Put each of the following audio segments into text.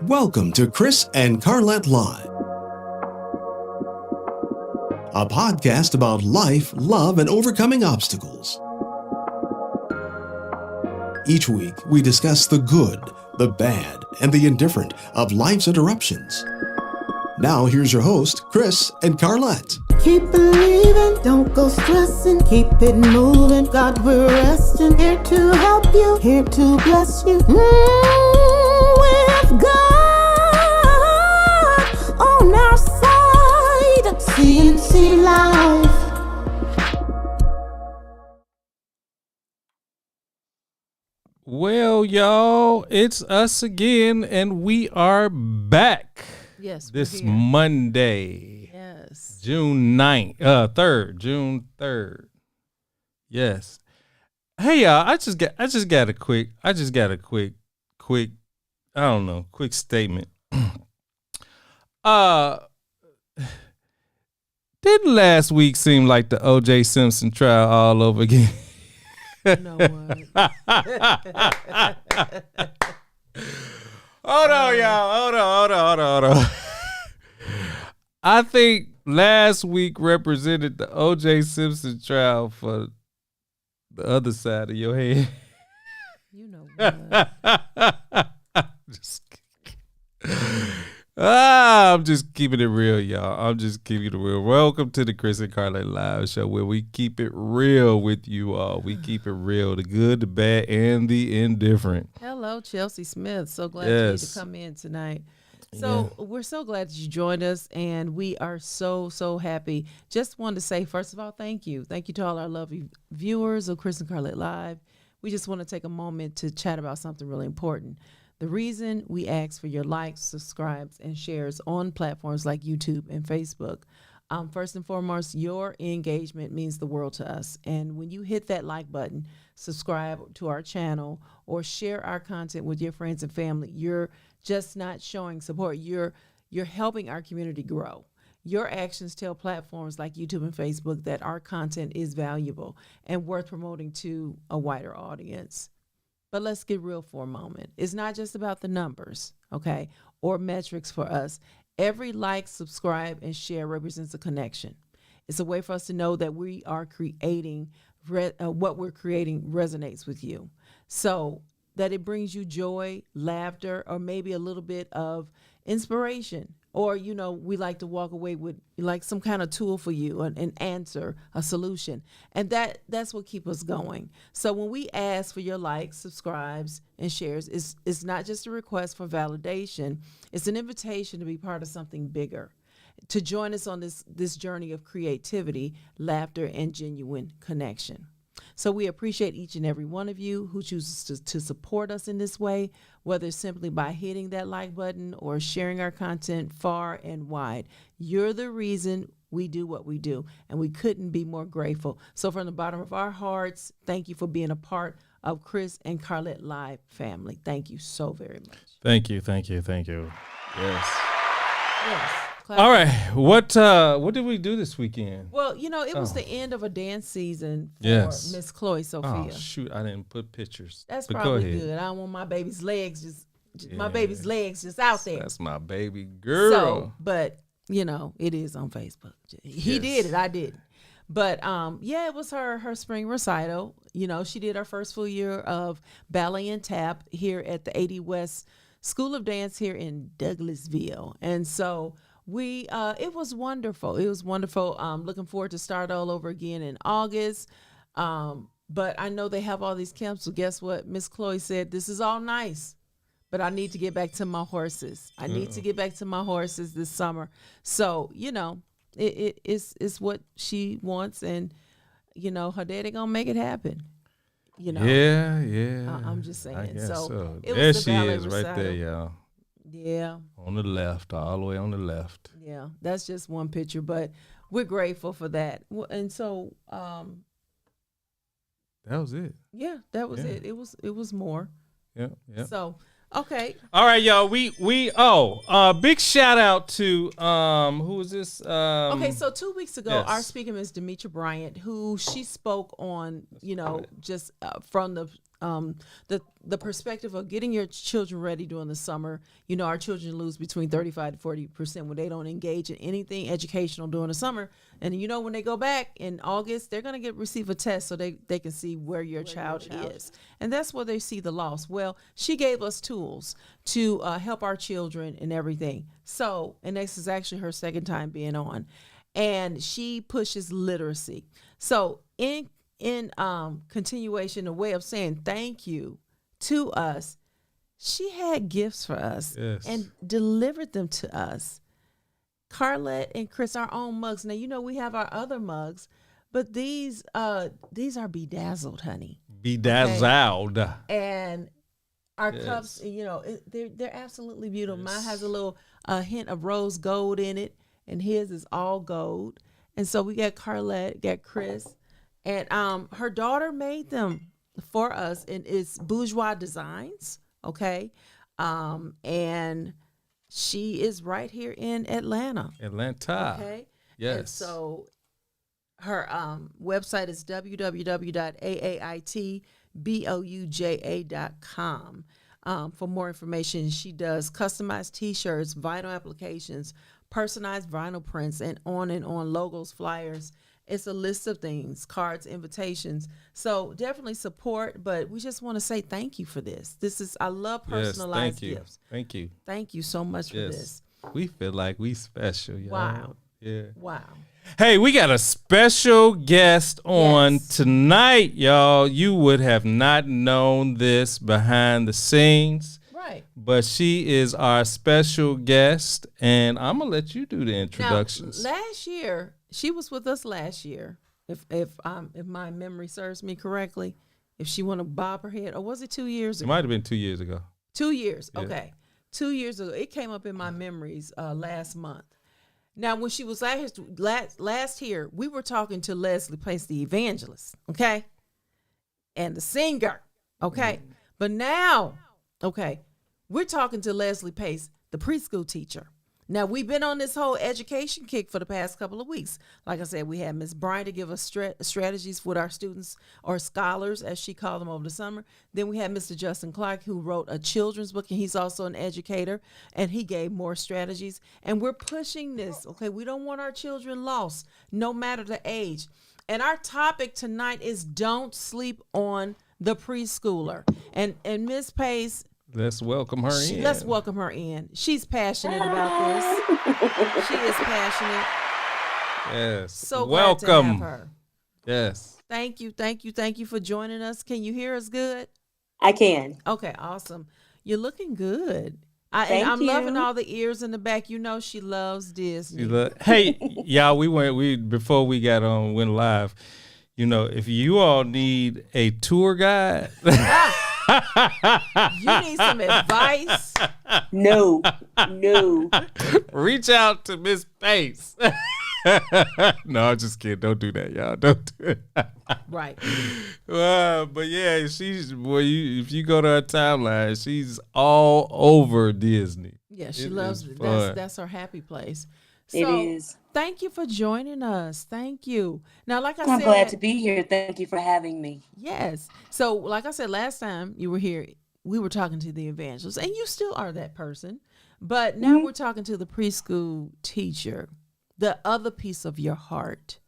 Welcome to Chris and Carlette Live, a podcast about life, love, and overcoming obstacles. Each week, we discuss the good, the bad, and the indifferent of life's interruptions. Now, here's your host, Chris and Carlette. Keep believing, don't go stressing, keep it moving. God, we're resting, here to help you, here to bless you. With God on our side, CNC Life. Well, y'all, it's us again, and we are back. Yes, this Monday. Yes, June 3rd. Yes. Hey, y'all, I just got a quick statement. Didn't last week seem like the O.J. Simpson trial all over again? You know what? Hold on, y'all. Hold on. I think last week represented the O.J. Simpson trial for the other side of your head. You know what? I'm just keeping it real, y'all. I'm just keeping it real. Welcome to the Chris and Carlette Live Show, where we keep it real with you all. We keep it real, the good, the bad, and the indifferent. Hello, Chelsea Smith. So glad you to come in tonight. So we're so glad that you joined us, and we are so happy. Just wanted to say, first of all, thank you. Thank you to all our lovely viewers of Chris and Carlette Live. We just want to take a moment to chat about something really important. The reason we ask for your likes, subscribes, and shares on platforms like YouTube and Facebook, first and foremost, your engagement means the world to us. And when you hit that like button, subscribe to our channel, or share our content with your friends and family, you're just not showing support. You're helping our community grow. Your actions tell platforms like YouTube and Facebook that our content is valuable and worth promoting to a wider audience. But let's get real for a moment. It's not just about the numbers, okay, or metrics for us. Every like, subscribe, and share represents a connection. It's a way for us to know that we are creating, what we're creating resonates with you. So that it brings you joy, laughter, or maybe a little bit of inspiration. Or, we like to walk away with like some kind of tool for you, an answer, a solution. And that's what keeps us going. So when we ask for your likes, subscribes, and shares, it's not just a request for validation. It's an invitation to be part of something bigger, to join us on this journey of creativity, laughter, and genuine connection. So we appreciate each and every one of you who chooses to support us in this way, whether it's simply by hitting that like button or sharing our content far and wide. You're the reason we do what we do, and we couldn't be more grateful. So from the bottom of our hearts, thank you for being a part of Chris and Carlette Live family. Thank you so very much. Thank you. Yes. Clap. All right. What did we do this weekend? Well, it was the end of a dance season for Miss Chloe Sophia. Oh shoot, I didn't put pictures. That's but probably good. I don't want my baby's legs just out there. That's my baby girl. So, but it is on Facebook. He did it. I didn't. But it was her spring recital. She did her first full year of ballet and tap here at the 80 West School of Dance here in Douglasville, and so. It was wonderful. Looking forward to start all over again in August. But I know they have all these camps. So guess what? Miss Chloe said, this is all nice, but I need to get back to my horses. I need to get back to my horses this summer. So, it's what she wants, and, her daddy gonna make it happen. Yeah. I'm just saying. I guess so. It there was the she ballet is recital. right there, y'all. Yeah. On the left, all the way on the left. Yeah, that's just one picture, but we're grateful for that. And so that was it. Yeah, that was it. It was more. Yeah. So Okay. All right, y'all. Big shout out to who was this? Okay, so 2 weeks ago, yes. our speaker, Ms. Demetra Bryant, who she spoke on, just from the perspective of getting your children ready during the summer. Our children lose between 35 to 40% when they don't engage in anything educational during the summer. And when they go back in August, they're going to receive a test so they can see where your child is. And that's where they see the loss. Well, she gave us tools to help our children and everything. So, and this is actually her second time being on. And she pushes literacy. So in continuation, a way of saying thank you to us, she had gifts for us and delivered them to us. Carlette and Chris, our own mugs. Now, we have our other mugs, but these are bedazzled, honey. Bedazzled. Okay? And our cups, they're absolutely beautiful. Mine has a little hint of rose gold in it, and his is all gold. And so we got Carlette, got Chris, and her daughter made them for us, and it's Bourgeois Designs, okay? And she is right here in Atlanta. Okay. Yes. And so her website is www.aitbouja.com. For more information, she does customized T-shirts, vinyl applications, personalized vinyl prints, and on logos, flyers. It's a list of things, cards, invitations. So definitely support, but we just want to say thank you for this. I love personalized gifts. Thank you. Thank you so much for this. We feel like we special, y'all. Wow. Yeah. Wow. Hey, we got a special guest on tonight, y'all. You would have not known this behind the scenes. Right. But she is our special guest, and I'm going to let you do the introductions. Now, last year, she was with us last year, if my memory serves me correctly. If she want to bob her head, or was it 2 years ago? It might have been 2 years ago. 2 years, Yeah. okay. 2 years ago, it came up in my memories last month. Now, when she was last year, we were talking to Leslie Pace, the evangelist, okay, and the singer, okay. But now, okay, we're talking to Leslie Pace, the preschool teacher. Now, we've been on this whole education kick for the past couple of weeks. Like I said, we had Ms. Bryant to give us strategies with our students, or scholars, as she called them, over the summer. Then we had Mr. Justin Clark, who wrote a children's book, and he's also an educator, and he gave more strategies. And we're pushing this, okay? We don't want our children lost, no matter the age. And our topic tonight is don't sleep on the preschooler. And Ms. Pace, let's welcome her in. Let's welcome her in. She's passionate about this. She is passionate. Yes. So welcome. glad to have her. Yes. Thank you for joining us. Can you hear us good? I can. Okay, awesome. You're looking good. I'm loving all the ears in the back. She loves Disney. Hey, y'all, before we went live, if you all need a tour guide. You need some advice? No. Reach out to Miss Pace. No, I'm just kidding. Don't do that, y'all. Don't do it. Right. But yeah, if you go to her timeline, she's all over Disney. Yeah, she loves it. That's her happy place. So, it is. Thank you for joining us. Thank you. Now, like I said, I'm glad to be here. Thank you for having me. Yes. So, like I said, last time you were here, we were talking to the evangelist, and you still are that person. But now we're talking to the preschool teacher, the other piece of your heart.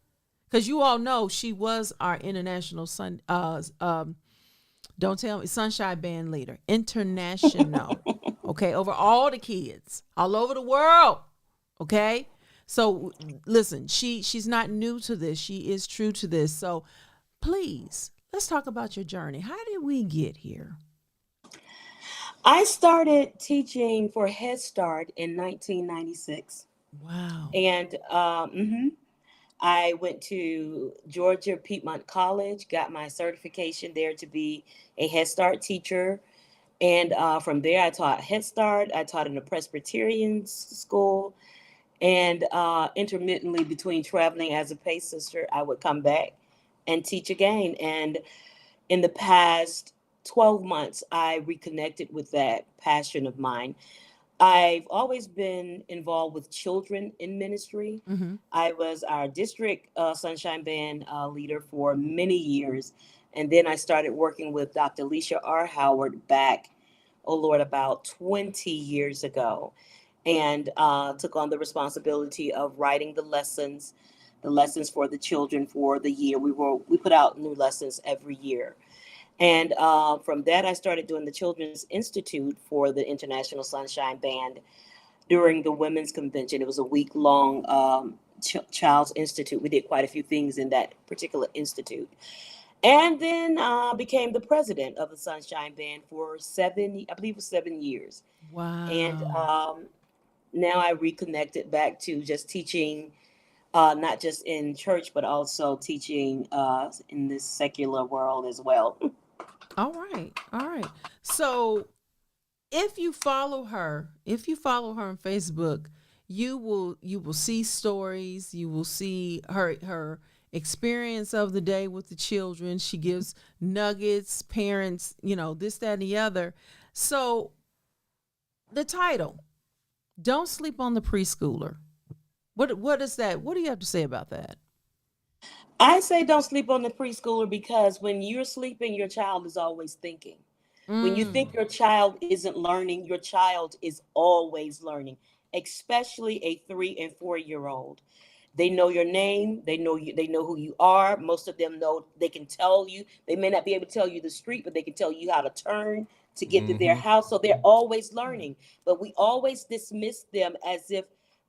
Because you all know she was our international Sunshine Band leader, international. Okay, over all the kids, all over the world. Okay. So listen, she's not new to this. She is true to this. So please, let's talk about your journey. How did we get here? I started teaching for Head Start in 1996. Wow. And I went to Georgia Piedmont College, got my certification there to be a Head Start teacher. And from there, I taught Head Start. I taught in a Presbyterian school. And intermittently, between traveling as a Pace sister, I would come back and teach again. And in the past 12 months, I reconnected with that passion of mine. I've always been involved with children in ministry. Mm-hmm. I was our district Sunshine Band leader for many years. And then I started working with Dr. Alicia R. Howard back, oh Lord, about 20 years ago. And took on the responsibility of writing the lessons for the children for the year. We put out new lessons every year. And from that, I started doing the Children's Institute for the International Sunshine Band during the Women's Convention. It was a week-long Child's Institute. We did quite a few things in that particular institute. And then became the president of the Sunshine Band for 7 years. Wow. And now I reconnected back to just teaching, not just in church, but also teaching in this secular world as well. All right. So if you follow her on Facebook, you will see stories, you will see her experience of the day with the children. She gives nuggets, parents, this, that, and the other. So the title, Don't Sleep on the Preschooler. What is that? What do you have to say about that? I say don't sleep on the preschooler because when you're sleeping, your child is always thinking. When you think your child isn't learning, your child is always learning, especially a 3 and 4-year-old. They know your name. They know you. They know who you are. Most of them know. They can tell you. They may not be able to tell you the street, but they can tell you how to turn to get to their house. So they're always learning. But we always dismiss them as if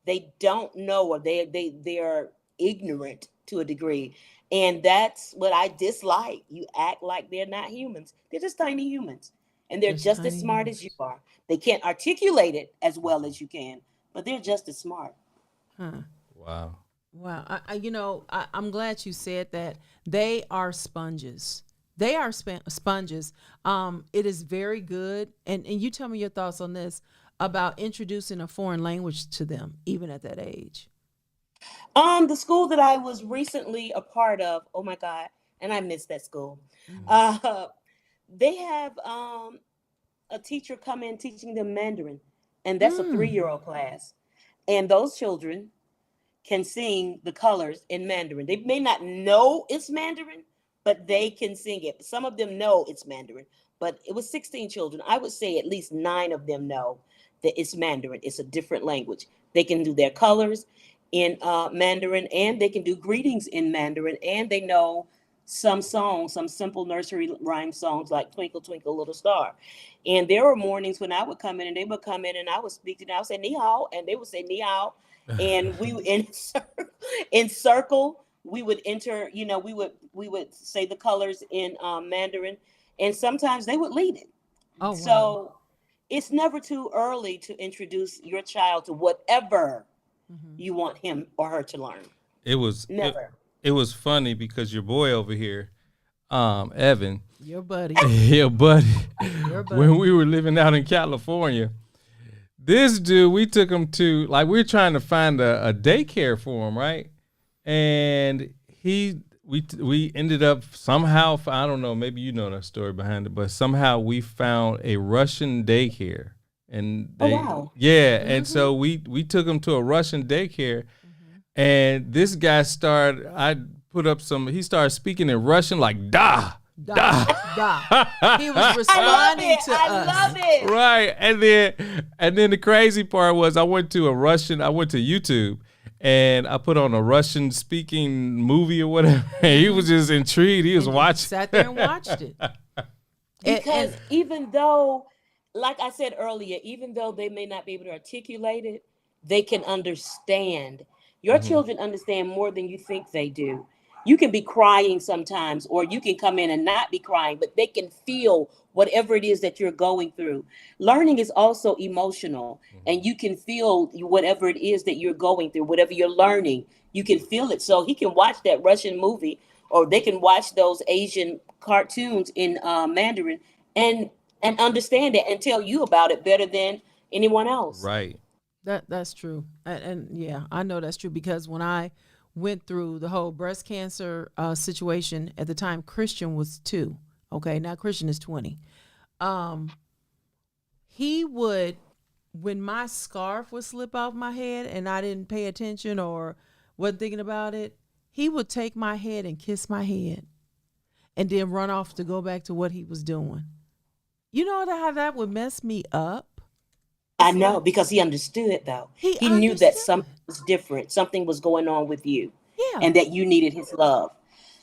they don't know or they're ignorant to a degree. And that's what I dislike. You act like they're not humans. They're just tiny humans. And they're just as smart as you are. They can't articulate it as well as you can, but they're just as smart. Huh. Wow. Wow. I'm glad you said that. They are sponges. They are sponges. It is very good. And you tell me your thoughts on this about introducing a foreign language to them, even at that age. The school that I was recently a part of, oh my God, and I missed that school. They have a teacher come in teaching them Mandarin, and that's a 3-year-old class. And those children can sing the colors in Mandarin. They may not know it's Mandarin, but they can sing it. Some of them know it's Mandarin, but it was 16 children. I would say at least 9 of them know that it's Mandarin. It's a different language. They can do their colors in Mandarin, and they can do greetings in Mandarin, and they know some songs, some simple nursery rhyme songs like Twinkle, Twinkle, Little Star. And there were mornings when I would come in and they would come in and I would speak to them. I would say, Ni hao, and they would say, Ni hao. And we would in circle, we would enter, we would say the colors in Mandarin, and sometimes they would lead it. Oh, wow. So it's never too early to introduce your child to whatever you want him or her to learn. It was never. It was funny because your boy over here, Evan, your buddy, when we were living out in California, this dude, we took him to, like, we were trying to find a daycare for him, right? And we ended up somehow, I don't know, maybe you know the story behind it, but somehow we found a Russian daycare. And they, and so we took him to a Russian daycare, and this guy he started speaking in Russian like da. He was responding to us. I love it. Right. And then the crazy part was I went to YouTube and I put on a Russian speaking movie or whatever. And he was just intrigued. He was watching. Sat there and watched it. Because even though, like I said earlier, even though they may not be able to articulate it, they can understand. Your children understand more than you think they do. You can be crying sometimes, or you can come in and not be crying, but they can feel whatever it is that you're going through. Learning is also emotional, and you can feel whatever it is that you're going through, whatever you're learning, you can feel it. So he can watch that Russian movie, or they can watch those Asian cartoons in Mandarin and understand it and tell you about it better than anyone else. Right. That's true. And yeah, I know that's true because when I went through the whole breast cancer situation at the time, Christian was 2. Okay, now Christian is 20. He would, when my scarf would slip off my head and I didn't pay attention or wasn't thinking about it, he would take my head and kiss my head and then run off to go back to what he was doing. You know how that would mess me up? I know, because he understood, though. He knew that something was different. Something was going on with you. Yeah. And that you needed his love.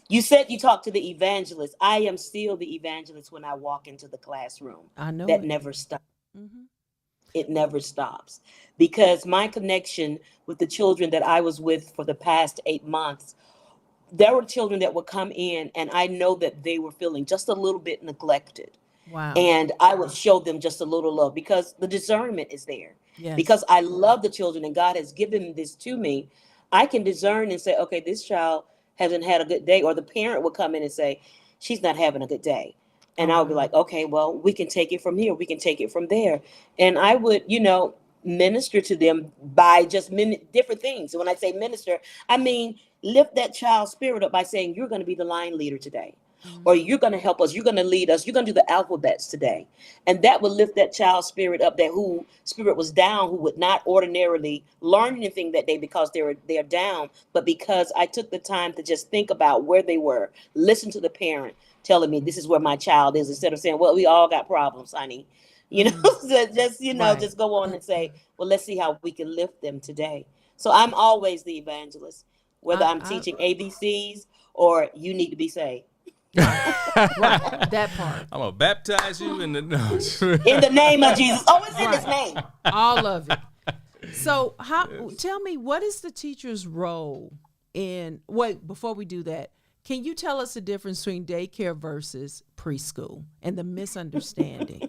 You said you talked to the evangelist. I am still the evangelist when I walk into the classroom. I know that it. never stops. Mm-hmm. It never stops. Because my connection with the children that I was with for the past 8 months, there were children that would come in and I know that they were feeling just a little bit neglected. Wow. And I would show them just a little love because the discernment is there. Yes. Because I love the children and God has given this to me. I can discern and say, okay, this child hasn't had a good day. Or the parent would come in and say, she's not having a good day. And I would be like, okay, well, we can take it from here. We can take it from there. And I would, minister to them by just different things. And when I say minister, I mean, lift that child's spirit up by saying, you're going to be the line leader today. Mm-hmm. Or you're going to help us. You're going to lead us. You're going to do the alphabets today. And that would lift that child's spirit up, that who spirit was down, who would not ordinarily learn anything that day because they're down. But because I took the time to just think about where they were, listen to the parent telling me this is where my child is, instead of saying, well, we all got problems, honey. Just go on and say, well, let's see how we can lift them today. So I'm always the evangelist, whether I'm teaching ABCs or you need to be saved. Right, that part. I'm gonna baptize you in the in the name of Jesus. Oh, it's in His name. All of it. So, tell me, what is the teacher's role in? Wait, before we do that, can you tell us the difference between daycare versus preschool and the misunderstanding?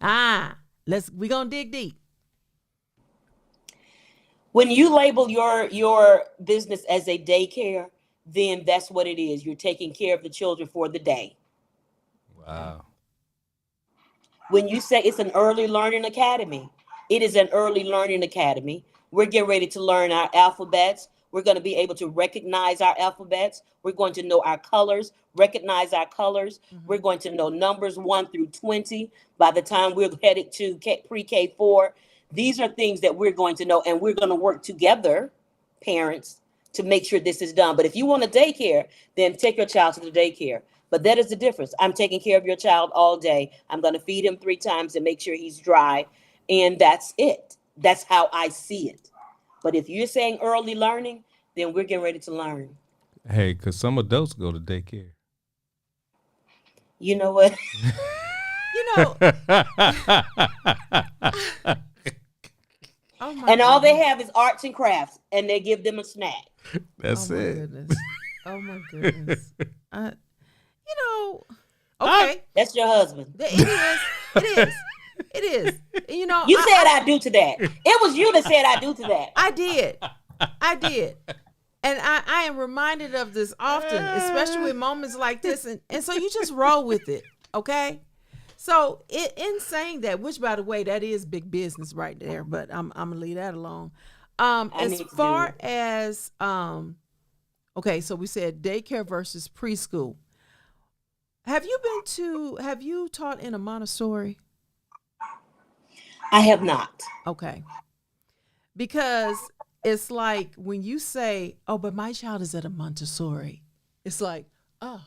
We're gonna dig deep. When you label your business as a daycare, then that's what it is. You're taking care of the children for the day. Wow. When you say it's an early learning academy, it is an early learning academy. We're getting ready to learn our alphabets. We're going to be able to recognize our alphabets. We're going to know our colors, recognize our colors. Mm-hmm. We're going to know numbers 1 through 20 by the time we're headed to pre-K 4. These are things that we're going to know, and we're going to work together, parents, to make sure this is done. But if you want a daycare, then take your child to the daycare. But that is the difference. I'm taking care of your child all day. I'm going to feed him 3 times and make sure he's dry. And that's it. That's how I see it. But if you're saying early learning, then we're getting ready to learn. Hey, because some adults go to daycare. You know what? And all they have is arts and crafts, and they give them a snack. That's it. Goodness. Oh my goodness. Okay. That's your husband. It is. You said I do to that. It was you that said I do to that. I did. And I am reminded of this often, especially in moments like this. And so you just roll with it. Okay. So in saying that, which by the way, that is big business right there, but I'm gonna leave that alone. As far as okay, so we said daycare versus preschool. Have you taught in a Montessori? I have not. Okay. Because it's like when you say, oh, but my child is at a Montessori, it's like, oh.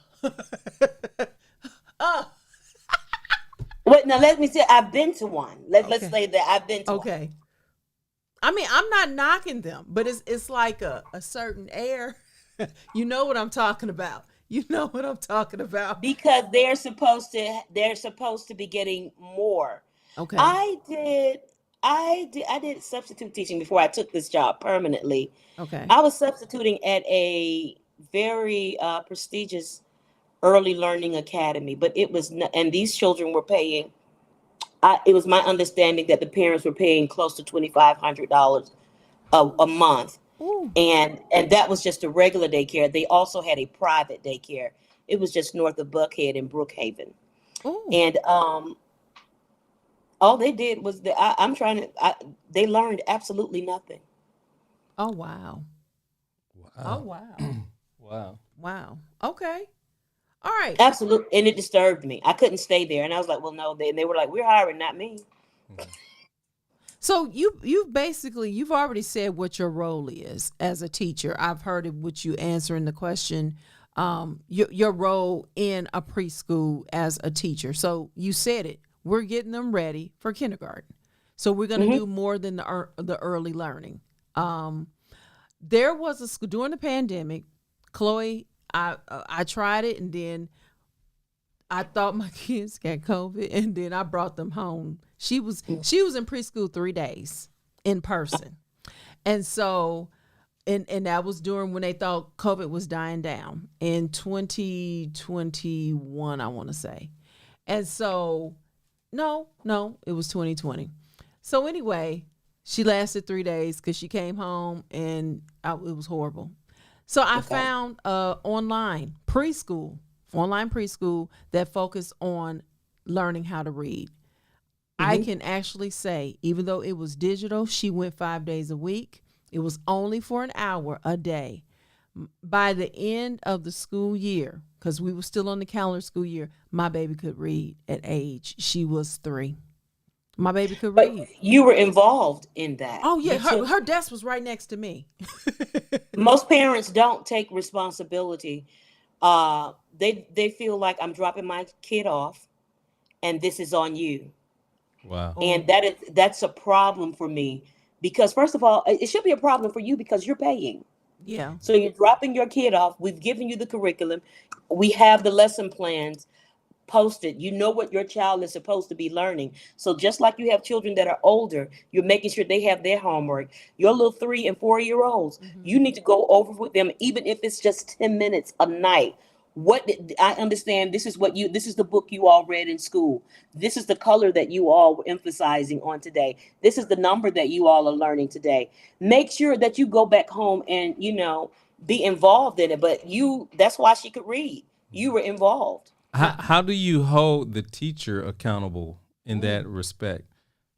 Wait, now let me say I've been to one. Let's say that I've been to one. Okay. I mean, I'm not knocking them, but it's like a certain air. You know what I'm talking about. Because they're supposed to be getting more. Okay. I did substitute teaching before I took this job permanently. Okay. I was substituting at a very prestigious early learning academy, but it was not, and these children were paying. It was my understanding that the parents were paying close to $2,500 a month. Ooh. And that was just a regular daycare. They also had a private daycare. It was just north of Buckhead in Brookhaven. Ooh. And all they did was they learned absolutely nothing. Oh wow. Oh wow. Wow. Wow. Okay. All right. Absolutely. And it disturbed me. I couldn't stay there. And I was like, well, no. They were like, we're hiring, not me. So you've already said what your role is as a teacher. I've heard it with you answering the question, your role in a preschool as a teacher. So you said it. We're getting them ready for kindergarten. So we're going to do more than the early learning. There was a school during the pandemic. Chloe, I tried it, and then I thought my kids got COVID, and then I brought them home. She was in preschool 3 days in person, and so and that was during when they thought COVID was dying down in 2021, I want to say, and so no, it was 2020. So anyway, she lasted 3 days because she came home and it was horrible. So I found online preschool that focused on learning how to read. I can actually say, even though it was digital, she went 5 days a week. It was only for an hour a day. By the end of the school year, because we were still on the calendar school year, my baby could read at age. She was 3. My baby could read. But you were involved in that. Oh, yeah. Her desk was right next to me. Most parents don't take responsibility. They feel like I'm dropping my kid off and this is on you. Wow. And that's a problem for me because first of all, it should be a problem for you because you're paying. Yeah. So you're dropping your kid off. We've given you the curriculum. We have the lesson plans posted. You know what your child is supposed to be learning. So just like you have children that are older, you're making sure they have their homework. Your little 3 and 4 year olds, you need to go over with them, even if it's just 10 minutes a night. I understand this is the book you all read in school. This is the color that you all were emphasizing on today. This is the number that you all are learning today. Make sure that you go back home and, be involved in it. But that's why she could read. You were involved. How do you hold the teacher accountable in that respect?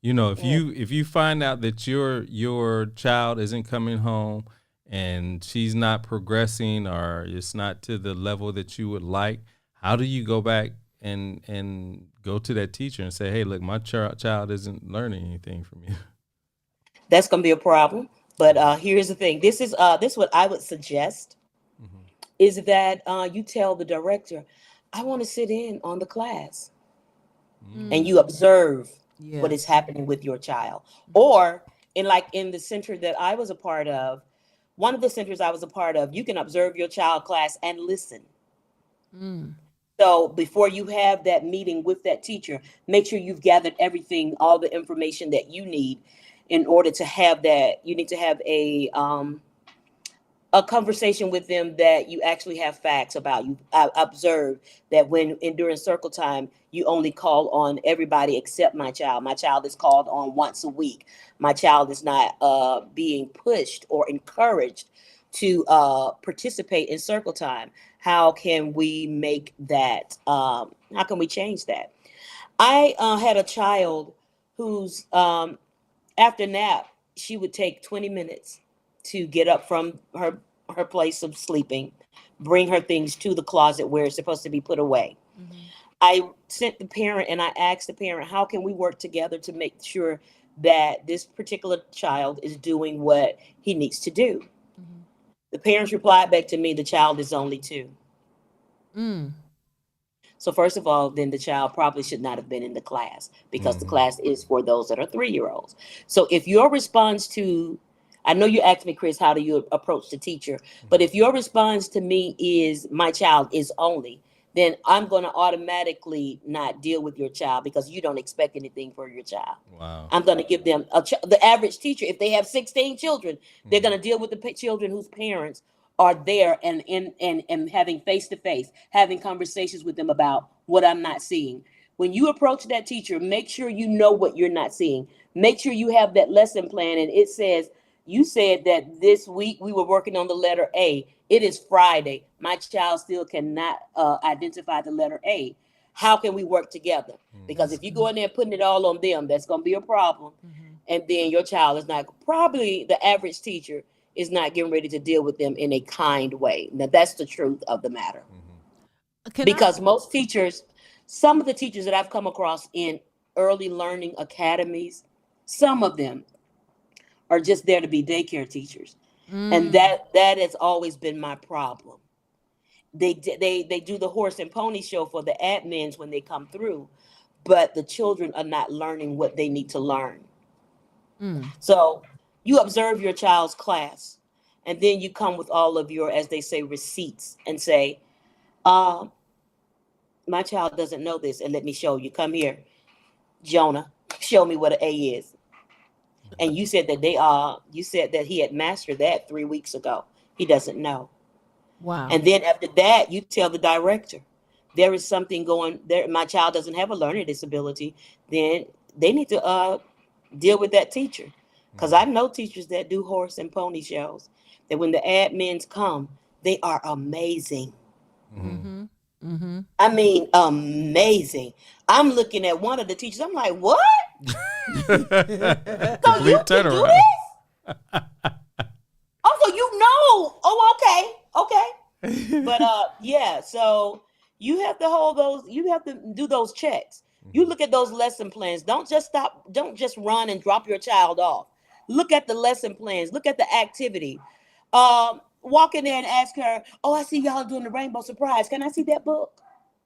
If you find out that your child isn't coming home and she's not progressing or it's not to the level that you would like, how do you go back and go to that teacher and say, hey, look, my child isn't learning anything from you? That's going to be a problem. But here's the thing. This is what I would suggest is that you tell the director, I want to sit in on the class and you observe what is happening with your child. Or in the center that I was a part of, one of the centers I was a part of, you can observe your child class and listen. So before you have that meeting with that teacher, make sure you've gathered everything, all the information that you need in order to have that. You need to have a conversation with them that you actually have facts about. You observe that during circle time, you only call on everybody except my child. My child is called on once a week. My child is not being pushed or encouraged to participate in circle time. How can we make that? How can we change that? I had a child who's after nap, she would take 20 minutes to get up from her place of sleeping, bring her things to the closet where it's supposed to be put away. I sent the parent and I asked the parent, how can we work together to make sure that this particular child is doing what he needs to do? The parents replied back to me, the child is only 2. So first of all, then the child probably should not have been in the class because the class is for those that are 3-year-olds. So if your response to, I know you asked me, Chris, how do you approach the teacher? But if your response to me is my child is only, then I'm going to automatically not deal with your child because you don't expect anything for your child. Wow. I'm going to give them the average teacher. If they have 16 children, they're going to deal with the children whose parents are there and having face-to-face, having conversations with them about what I'm not seeing. When you approach that teacher, make sure you know what you're not seeing. Make sure you have that lesson plan. And it says, you said that this week we were working on the letter A. It is Friday. My child still cannot identify the letter A. How can we work together? Because if you go in there putting it all on them, that's going to be a problem. And then your child is not, probably the average teacher is not getting ready to deal with them in a kind way. Now, that's the truth of the matter. Because most teachers, some of the teachers that I've come across in early learning academies, some of them are just there to be daycare teachers. And that has always been my problem. They do the horse and pony show for the admins when they come through, but the children are not learning what they need to learn. So you observe your child's class, and then you come with all of your, as they say, receipts, and say, my child doesn't know this, and let me show you. Come here, Jonah, show me what an A is. And you said that he had mastered that 3 weeks ago. He doesn't know. Wow. And then after that, you tell the director, there is something going there. My child doesn't have a learning disability. Then they need to deal with that teacher. Because I know teachers that do horse and pony shows, that when the admins come, they are amazing. I mean, amazing. I'm looking at one of the teachers. I'm like, what? So you can do this? Oh, so you know. Oh, okay. But yeah, so you have to hold those, you have to do those checks. You look at those lesson plans. Don't just run and drop your child off. Look at the lesson plans. Look at the activity. Walk in there and ask her, oh, I see y'all doing the rainbow surprise. Can I see that book?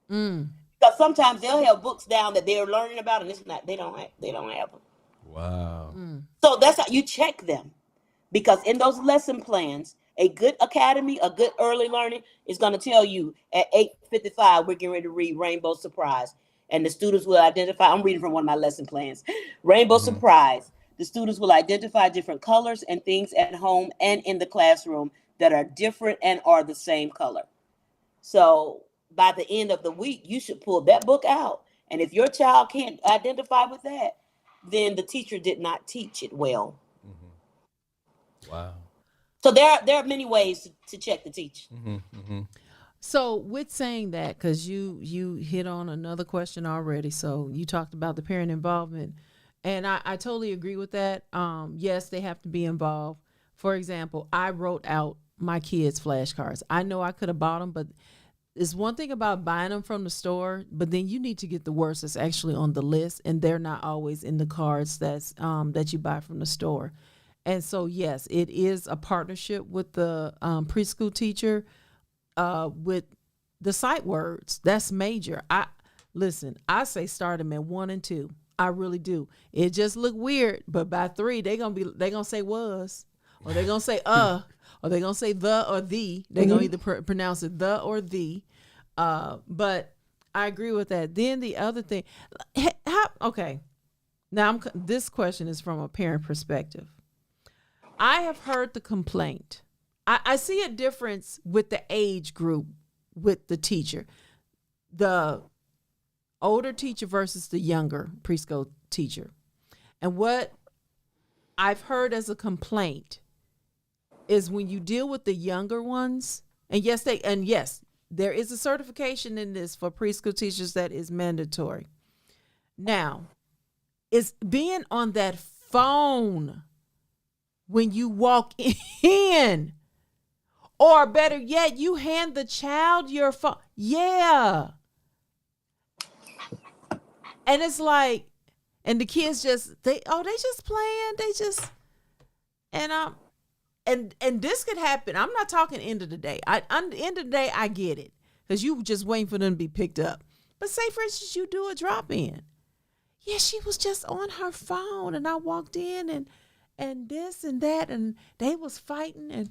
Because sometimes they'll have books down that they're learning about, and it's not, they don't have them. Wow. So that's how you check them. Because in those lesson plans, a good academy, a good early learning is going to tell you at 8:55, we're getting ready to read Rainbow Surprise. And the students will identify, I'm reading from one of my lesson plans, Rainbow Surprise. The students will identify different colors and things at home and in the classroom that are different and are the same color. So by the end of the week, you should pull that book out. And if your child can't identify with that, then the teacher did not teach it well. Wow. So there are many ways to check the teacher. So with saying that, because you hit on another question already, so you talked about the parent involvement, and I totally agree with that. Yes, they have to be involved. For example, I wrote out my kids' flashcards. I know I could have bought them, but it's one thing about buying them from the store, but then you need to get the words that's actually on the list, and they're not always in the cards that you buy from the store. And so, yes, it is a partnership with the preschool teacher with the sight words. That's major. I say start them at 1 and 2. I really do. It just look weird, but by 3, they gonna say was, or they're gonna say or they're gonna say the or the. They're gonna either pronounce it the or the. But I agree with that. Then the other thing, okay. Now this question is from a parent perspective. I have heard the complaint. I see a difference with the age group with the teacher. The older teacher versus the younger preschool teacher. And what I've heard as a complaint is when you deal with the younger ones, and yes, there is a certification in this for preschool teachers that is mandatory. Now, it's being on that phone when you walk in, or better yet, you hand the child your phone. Yeah. And it's like, and the kids they just playing. And this could happen. I'm not talking end of the day. End of the day, I get it, because you just waiting for them to be picked up. But say, for instance, you do a drop in. Yeah, she was just on her phone, and I walked in, and this and that, and they was fighting, and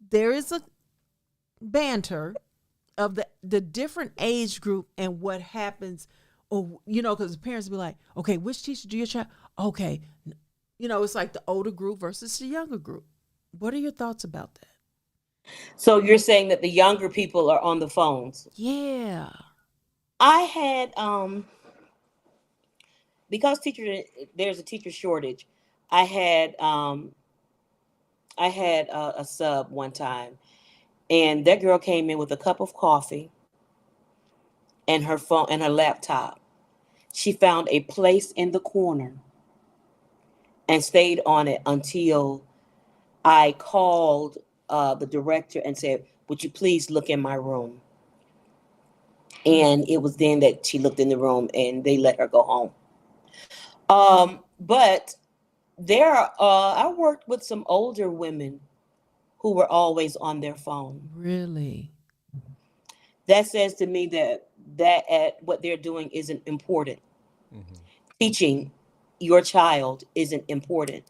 there is a banter of the different age group and what happens, or because the parents be like, okay, which teacher do your child? Okay, it's like the older group versus the younger group. What are your thoughts about that? So you're saying that the younger people are on the phones? Yeah. I had because there's a teacher shortage. I had a sub one time, and that girl came in with a cup of coffee and her phone and her laptop. She found a place in the corner and stayed on it until I called the director and said, would you please look in my room? And it was then that she looked in the room and they let her go home. But I worked with some older women who were always on their phone. Really? That says to me that what they're doing isn't important. Mm-hmm. Teaching your child isn't important.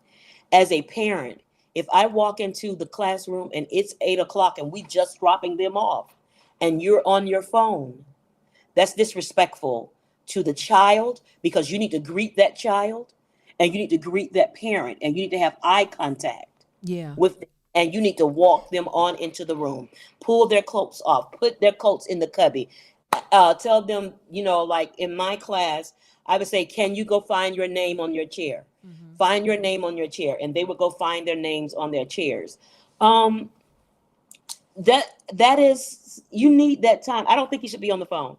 As a parent, if I walk into the classroom and it's 8:00 and we just dropping them off and you're on your phone, that's disrespectful to the child, because you need to greet that child and you need to greet that parent and you need to have eye contact with them, and you need to walk them on into the room, pull their cloaks off, put their coats in the cubby, tell them, like in my class, I would say, can you go find your name on your chair? Mm-hmm. Find your name on your chair. And they would go find their names on their chairs. That is, you need that time. I don't think you should be on the phone.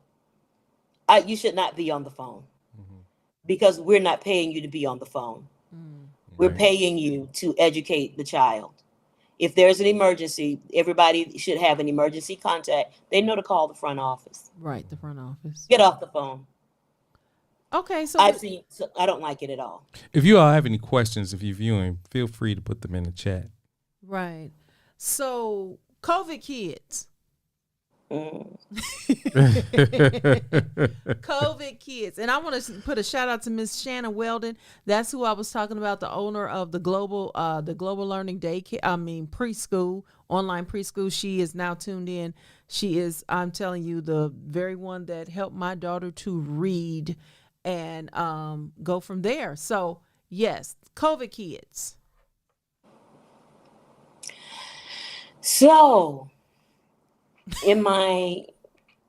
You should not be on the phone, mm-hmm. because we're not paying you to be on the phone. Mm. We're paying you to educate the child. If there's an emergency, everybody should have an emergency contact. They know to call the front office. Right, the front office. Get off the phone. Okay, so I don't like it at all. If you all have any questions, if you're viewing, feel free to put them in the chat. Right. So, COVID kids. COVID kids, and I want to put a shout out to Miss Shannon Weldon. That's who I was talking about, the owner of the Global Learning Daycare. Preschool, online preschool. She is now tuned in. She is, I'm telling you, the very one that helped my daughter to read and go from there. So yes, COVID kids. So in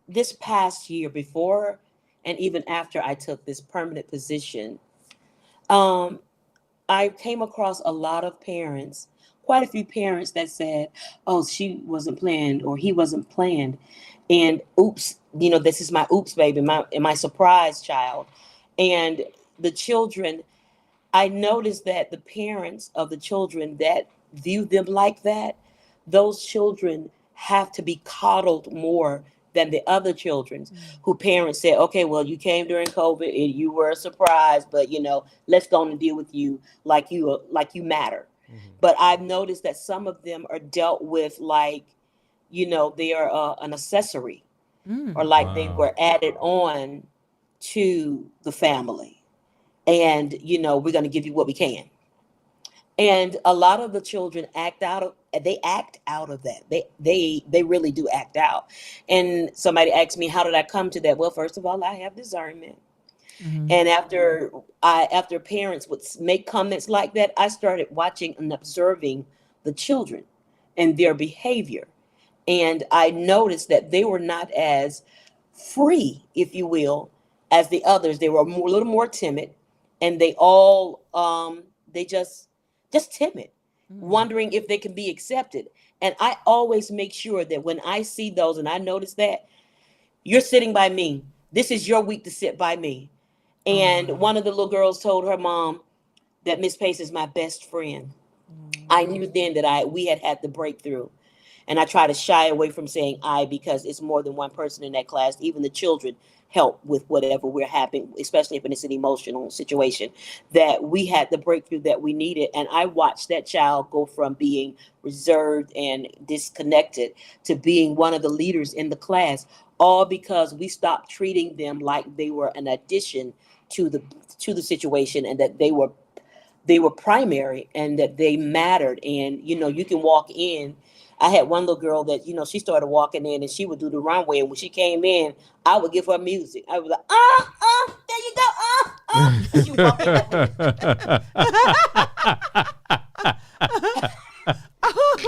this past year, before and even after I took this permanent position, I came across a lot of parents, quite a few parents that said, oh, she wasn't planned or he wasn't planned. And oops, this is my oops baby, my surprise child. And the children, I noticed that the parents of the children that view them like that, those children have to be coddled more than the other children who parents said, okay, well, you came during COVID and you were a surprise, but let's go on and deal with you like you matter. Mm-hmm. But I've noticed that some of them are dealt with like, they are an accessory or like they were added on to the family. And, we're going to give you what we can. And a lot of the children act out of that. They really do act out. And somebody asked me, how did I come to that? Well, first of all, I have discernment. Mm-hmm. And after parents would make comments like that, I started watching and observing the children and their behavior. And I noticed that they were not as free, if you will, as the others. They were a little more timid, and they all they just timid, wondering if they can be accepted. And I always make sure that when I see those and I notice that, you're sitting by me. This is your week to sit by me. And one of the little girls told her mom that Miss Pace is my best friend. I knew then that we had the breakthrough. And I try to shy away from saying because it's more than one person in that class. Even the children help with whatever we're having, especially if it's an emotional situation, that we had the breakthrough that we needed. And I watched that child go from being reserved and disconnected to being one of the leaders in the class, all because we stopped treating them like they were an addition to the situation, and that they were primary and that they mattered. And, you can walk in. I had one little girl that, she started walking in and she would do the runway. And when she came in, I would give her music. I was like, there you go. And she would walk in.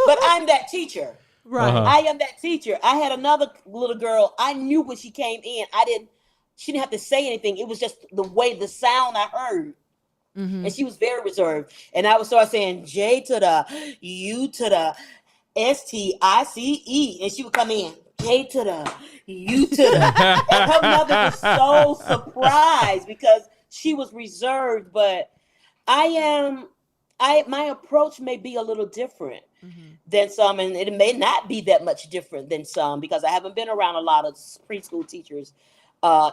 But I'm that teacher. Right. Uh-huh. I am that teacher. I had another little girl. I knew when she came in, she didn't have to say anything. It was just the sound I heard. Mm-hmm. And she was very reserved. And I would start saying J to the U to the STICE, and she would come in, K to the U to the, and her mother was so surprised because she was reserved. But my approach may be a little different. than some, and it may not be that much different than some, because I haven't been around a lot of preschool teachers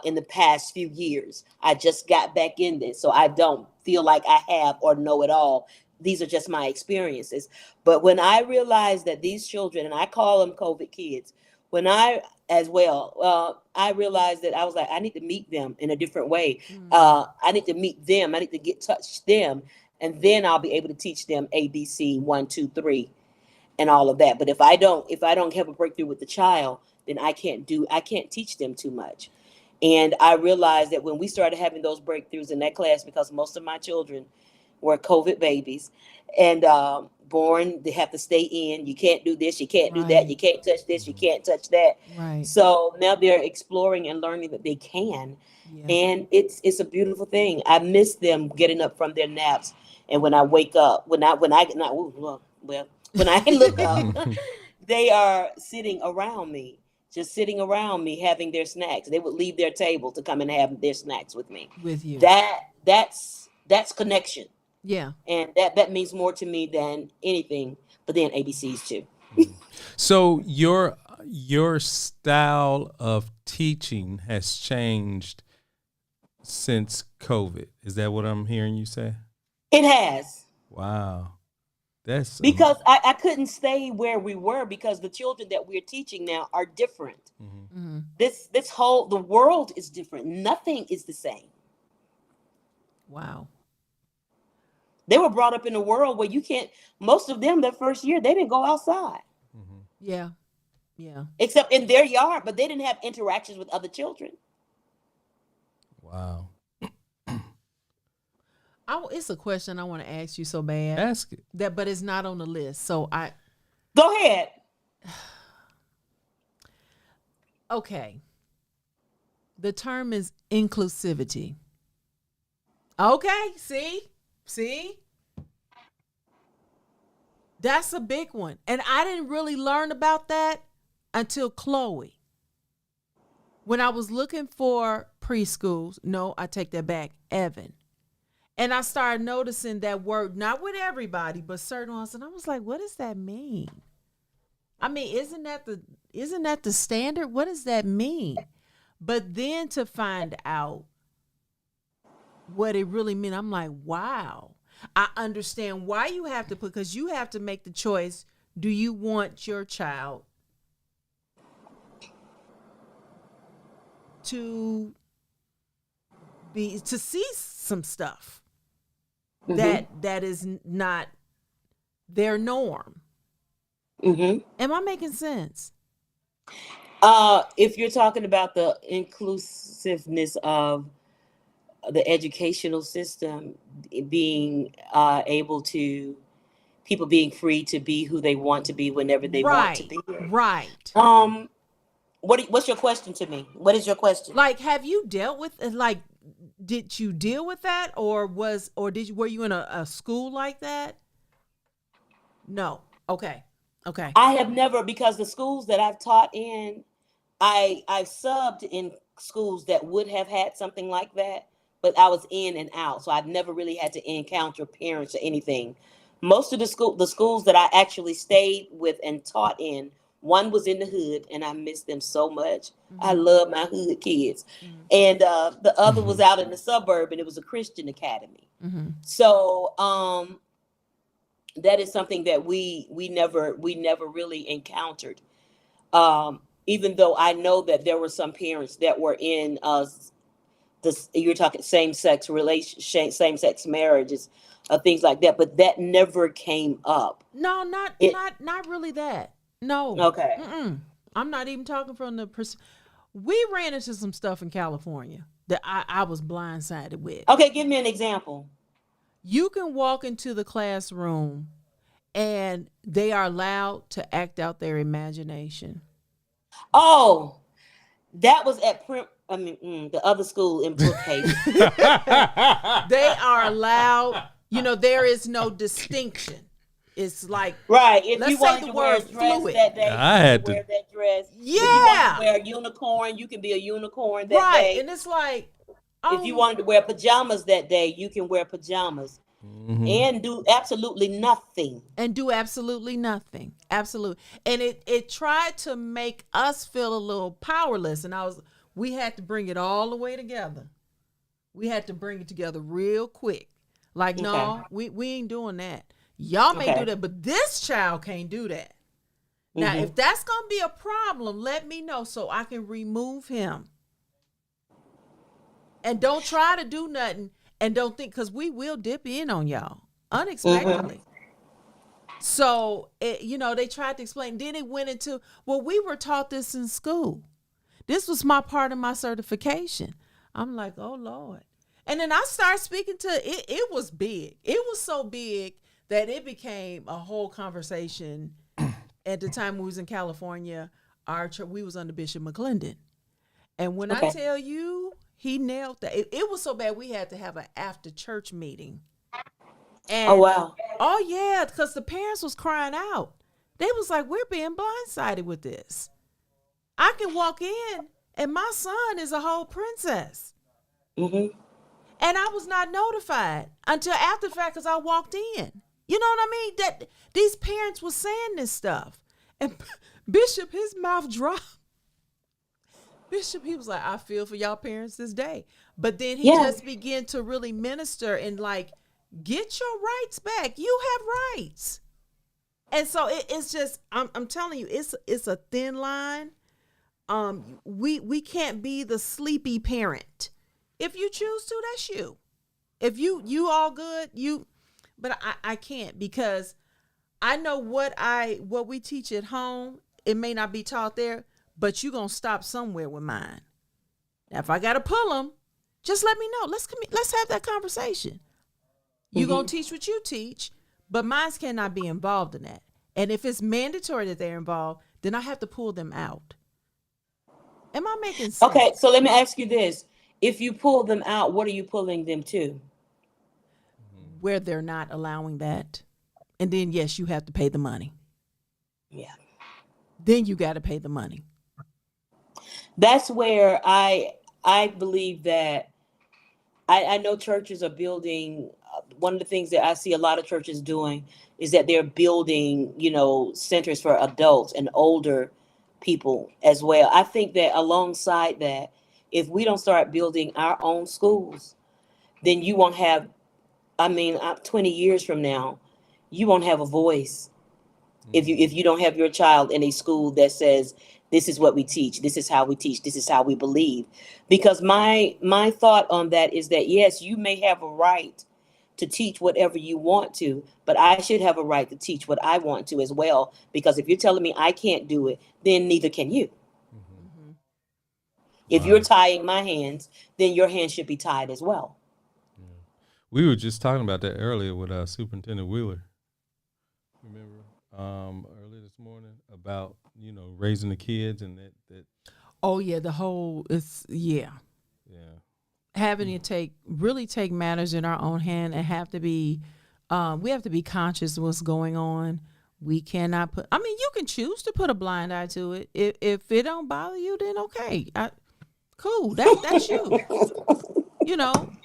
in the past few years. I just got back in this, so I don't feel like I have or know it all. These are just my experiences. But when I realized that these children, and I call them COVID kids, when I as well, I realized that I was like, I need to meet them in a different way. I need to meet them. I need to touch them, and then I'll be able to teach them ABC 1, 2, 3, and all of that. But if I don't have a breakthrough with the child, then I can't teach them too much. And I realized that when we started having those breakthroughs in that class, because most of my children were COVID babies, and born, they have to stay in. You can't do this, you can't do that, you can't touch this, you can't touch that. Right. So now they're exploring and learning that they can. And it's a beautiful thing. I miss them getting up from their naps, and when I wake up, when I look up, they are sitting around me, just sitting around me, having their snacks. They would leave their table to come and have their snacks with me. With you. That's connection. Yeah. And that means more to me than anything, but then ABCs too. So your style of teaching has changed since COVID. Is that what I'm hearing you say? It has. Wow. That's because I couldn't stay where we were, because the children that we're teaching now are different. The world is different. Nothing is the same. Wow. They were brought up in a world where most of them, their first year, they didn't go outside. Yeah. Yeah. Except in their yard, but they didn't have interactions with other children. Wow. It's a question I want to ask you so bad. Ask it. But it's not on the list. So Go ahead. Okay. The term is inclusivity. Okay. See? That's a big one. And I didn't really learn about that until Chloe. When I was looking for preschools, no, I take that back, Evan. And I started noticing that word, not with everybody, but certain ones. And I was like, what does that mean? I mean, isn't that the standard? What does that mean? But then to find out what it really meant, I'm like, wow. I understand why you have to because you have to make the choice. Do you want your child to see some stuff that is not their norm? Am I making sense? If you're talking about the inclusiveness of the educational system, being able to, people being free to be who they want to be whenever they want to be. Right. What's your question to me? What is your question? Like, have you dealt with did you deal with that, or were you in a school like that? No. Okay. I have never, because the schools that I've taught in, I've subbed in schools that would have had something like that, but I was in and out, so I've never really had to encounter parents or anything. Most of the schools that I actually stayed with and taught in, one was in the hood, and I miss them so much. I love my hood kids. And the other was out in the suburb, and it was a Christian academy. So that is something that we never really encountered. Even though I know that there were some parents that were in you're talking same-sex marriages, things like that, but that never came up. No, not really that. No. Okay. I'm not even talking from the we ran into some stuff in California that I was blindsided with. Okay, give me an example. You can walk into the classroom and they are allowed to act out their imagination. Oh, that was at the other school in Brookhaven. They are allowed, there is no distinction. It's like, right. If let's you say wanted the to wear a word dress fluid. that day, I had to wear that dress. Yeah. If you wanted to wear a unicorn, you can be a unicorn that right. day. And it's like, if you wanted to wear pajamas that day, you can wear pajamas. and do absolutely nothing. And do absolutely nothing. Absolutely. And it tried to make us feel a little powerless. And we had to bring it all the way together. We had to bring it together real quick. Like, no, we ain't doing that. Y'all may do that, but this child can't do that. Now, if that's going to be a problem, let me know so I can remove him. And don't try to do nothing. And don't think, because we will dip in on y'all unexpectedly. So, they tried to explain. Then it went into, well, we were taught this in school. This was my part of my certification. I'm like, oh, Lord. And then I started speaking to it. It was big. It was so big that it became a whole conversation. At the time we was in California, our church, we was under Bishop McClendon. And when I tell you, he nailed that. It was so bad we had to have an after church meeting. And, oh, wow. Oh, yeah, because the parents was crying out. They was like, we're being blindsided with this. I can walk in and my son is a whole princess. And I was not notified until after the fact because I walked in. You know what I mean? That these parents were saying this stuff. And Bishop, his mouth dropped. Bishop, he was like, I feel for y'all parents this day. But then he just began to really minister and like, get your rights back. You have rights. And so it's just, I'm telling you, it's a thin line. We can't be the sleepy parent. If you choose to, that's you. If you all good, but I can't, because I know what we teach at home, it may not be taught there, but you're going to stop somewhere with mine. Now, if I got to pull them, just let me know. Let's have that conversation. You're going to teach what you teach, but mine cannot be involved in that. And if it's mandatory that they're involved, then I have to pull them out. Am I making sense? Okay, so let me ask you this. If you pull them out, what are you pulling them to? Where they're not allowing that. And then, yes, you have to pay the money. Yeah. Then you got to pay the money. That's where I believe that I know churches are building. One of the things that I see a lot of churches doing is that they're building, centers for adults and older people as well. I think that alongside that, if we don't start building our own schools, then you won't have, 20 years from now, you won't have a voice. If you don't have your child in a school that says, this is what we teach, this is how we teach, this is how we believe. Because my thought on that is that, yes, you may have a right to teach whatever you want to, but I should have a right to teach what I want to as well. Because if you're telling me I can't do it, then neither can you. If you're tying my hands, then your hands should be tied as well. We were just talking about that earlier with Superintendent Wheeler. Remember earlier this morning about raising the kids and that. Oh yeah, having to take matters in our own hand and have to be, we have to be conscious of what's going on. We cannot you can choose to put a blind eye to it. If it don't bother you, then okay, cool. That's you.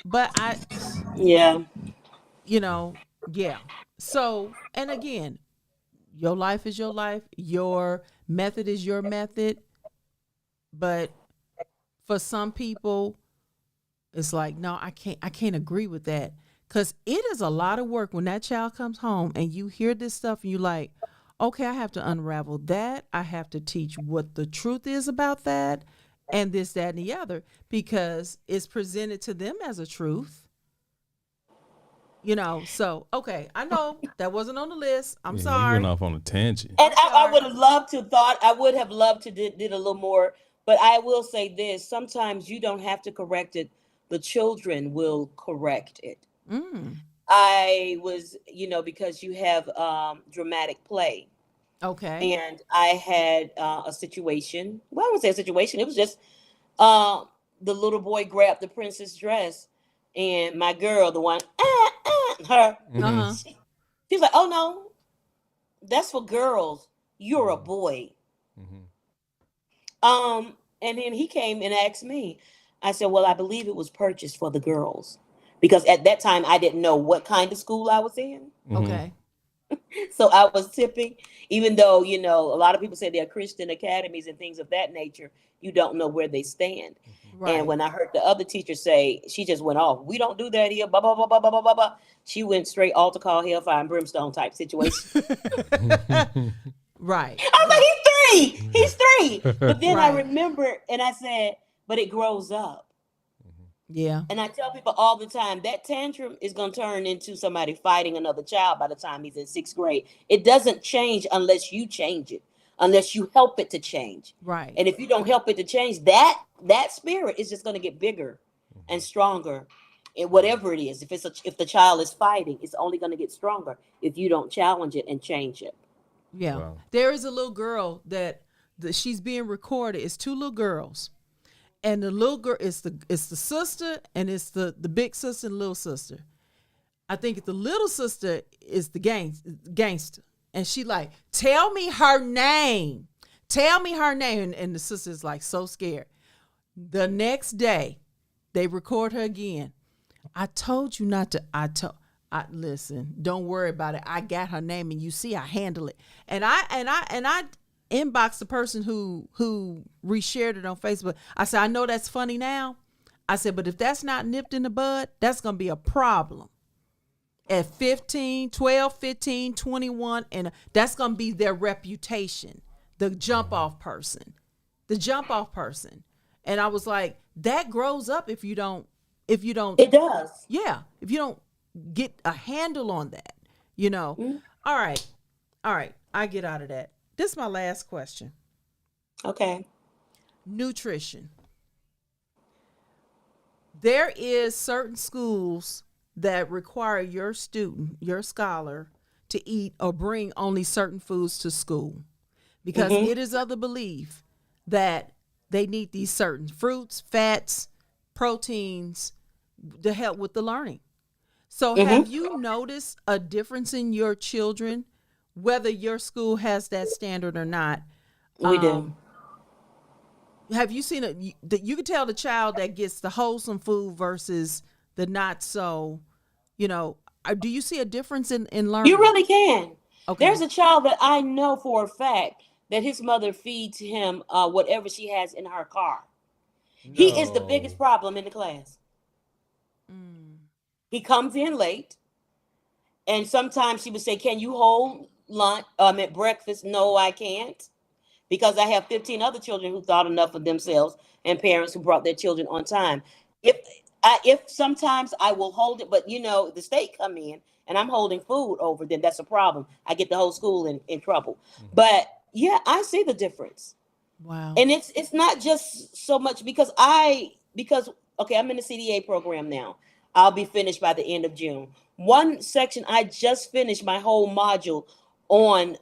But So, and again, your life is your life. Your method is your method. But for some people, it's like, no, I can't agree with that. Because it is a lot of work when that child comes home and you hear this stuff and you're like, okay, I have to unravel that. I have to teach what the truth is about that and this, that, and the other, because it's presented to them as a truth. So, okay, I know that wasn't on the list. I'm sorry. You went off on a tangent. And I would have loved to did a little more, but I will say this. Sometimes you don't have to correct it. The children will correct it. I was, because you have dramatic play. Okay. And I had a situation. Well, I wouldn't say a situation. It was just the little boy grabbed the princess dress, and my girl, the one, her, she's like, "Oh no, that's for girls. You're a boy." And then he came and asked me. I said, "Well, I believe it was purchased for the girls." because at that time I didn't know what kind of school I was in. Okay. So I was tipping, even though, a lot of people say they're Christian academies and things of that nature. You don't know where they stand. Right. And when I heard the other teacher say, she just went off, we don't do that here, blah, blah, blah, blah, blah, blah, blah, blah. She went straight altar call, hellfire, and brimstone type situation. Right. I was like, he's three. But then I Right. remembered and I said, but it grows up. Yeah. And I tell people all the time, that tantrum is going to turn into somebody fighting another child by the time he's in 6th grade. It doesn't change unless you change it, unless you help it to change. Right. And if you don't help it to change, that spirit is just going to get bigger and stronger in whatever it is. If the child is fighting, it's only going to get stronger if you don't challenge it and change it. Yeah. Wow. There is a little girl that she's being recorded. It's 2 little girls. And the little girl is the sister, and it's the big sister and little sister. I think the little sister is the gangster. And she like, tell me her name. Tell me her name. And the sister's like so scared. The next day, they record her again. I told you not to. Listen, don't worry about it. I got her name, and you see I handle it. And I inboxed the person who reshared it on Facebook. I said, I know that's funny now. I said, but if that's not nipped in the bud, that's going to be a problem. At 15, 12, 15, 21, and that's going to be their reputation. The jump off person. And I was like, that grows up if you don't. It does. Yeah. If you don't get a handle on that, Mm-hmm. All right. I get out of that. This is my last question. Okay. Nutrition. There is certain schools that require your student, your scholar, to eat or bring only certain foods to school because it is of the belief that they need these certain fruits, fats, proteins to help with the learning. So have you noticed a difference in your children, whether your school has that standard or not? We do. Have you seen it? You can tell the child that gets the wholesome food versus the not so, do you see a difference in learning? You really can. Okay. There's a child that I know for a fact that his mother feeds him whatever she has in her car. No. He is the biggest problem in the class. He comes in late, and sometimes she would say, can you hold lunch, at breakfast? No, I can't, because I have 15 other children who thought enough of themselves and parents who brought their children on time. If sometimes I will hold it, but the state come in and I'm holding food over, then that's a problem. I get the whole school in trouble. But yeah, I see the difference. Wow. And it's not just so much because I'm in the CDA program now. I'll be finished by the end of June. One section, I just finished my whole module on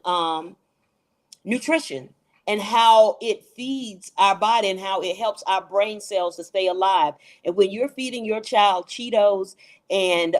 nutrition and how it feeds our body and how it helps our brain cells to stay alive. And when you're feeding your child Cheetos and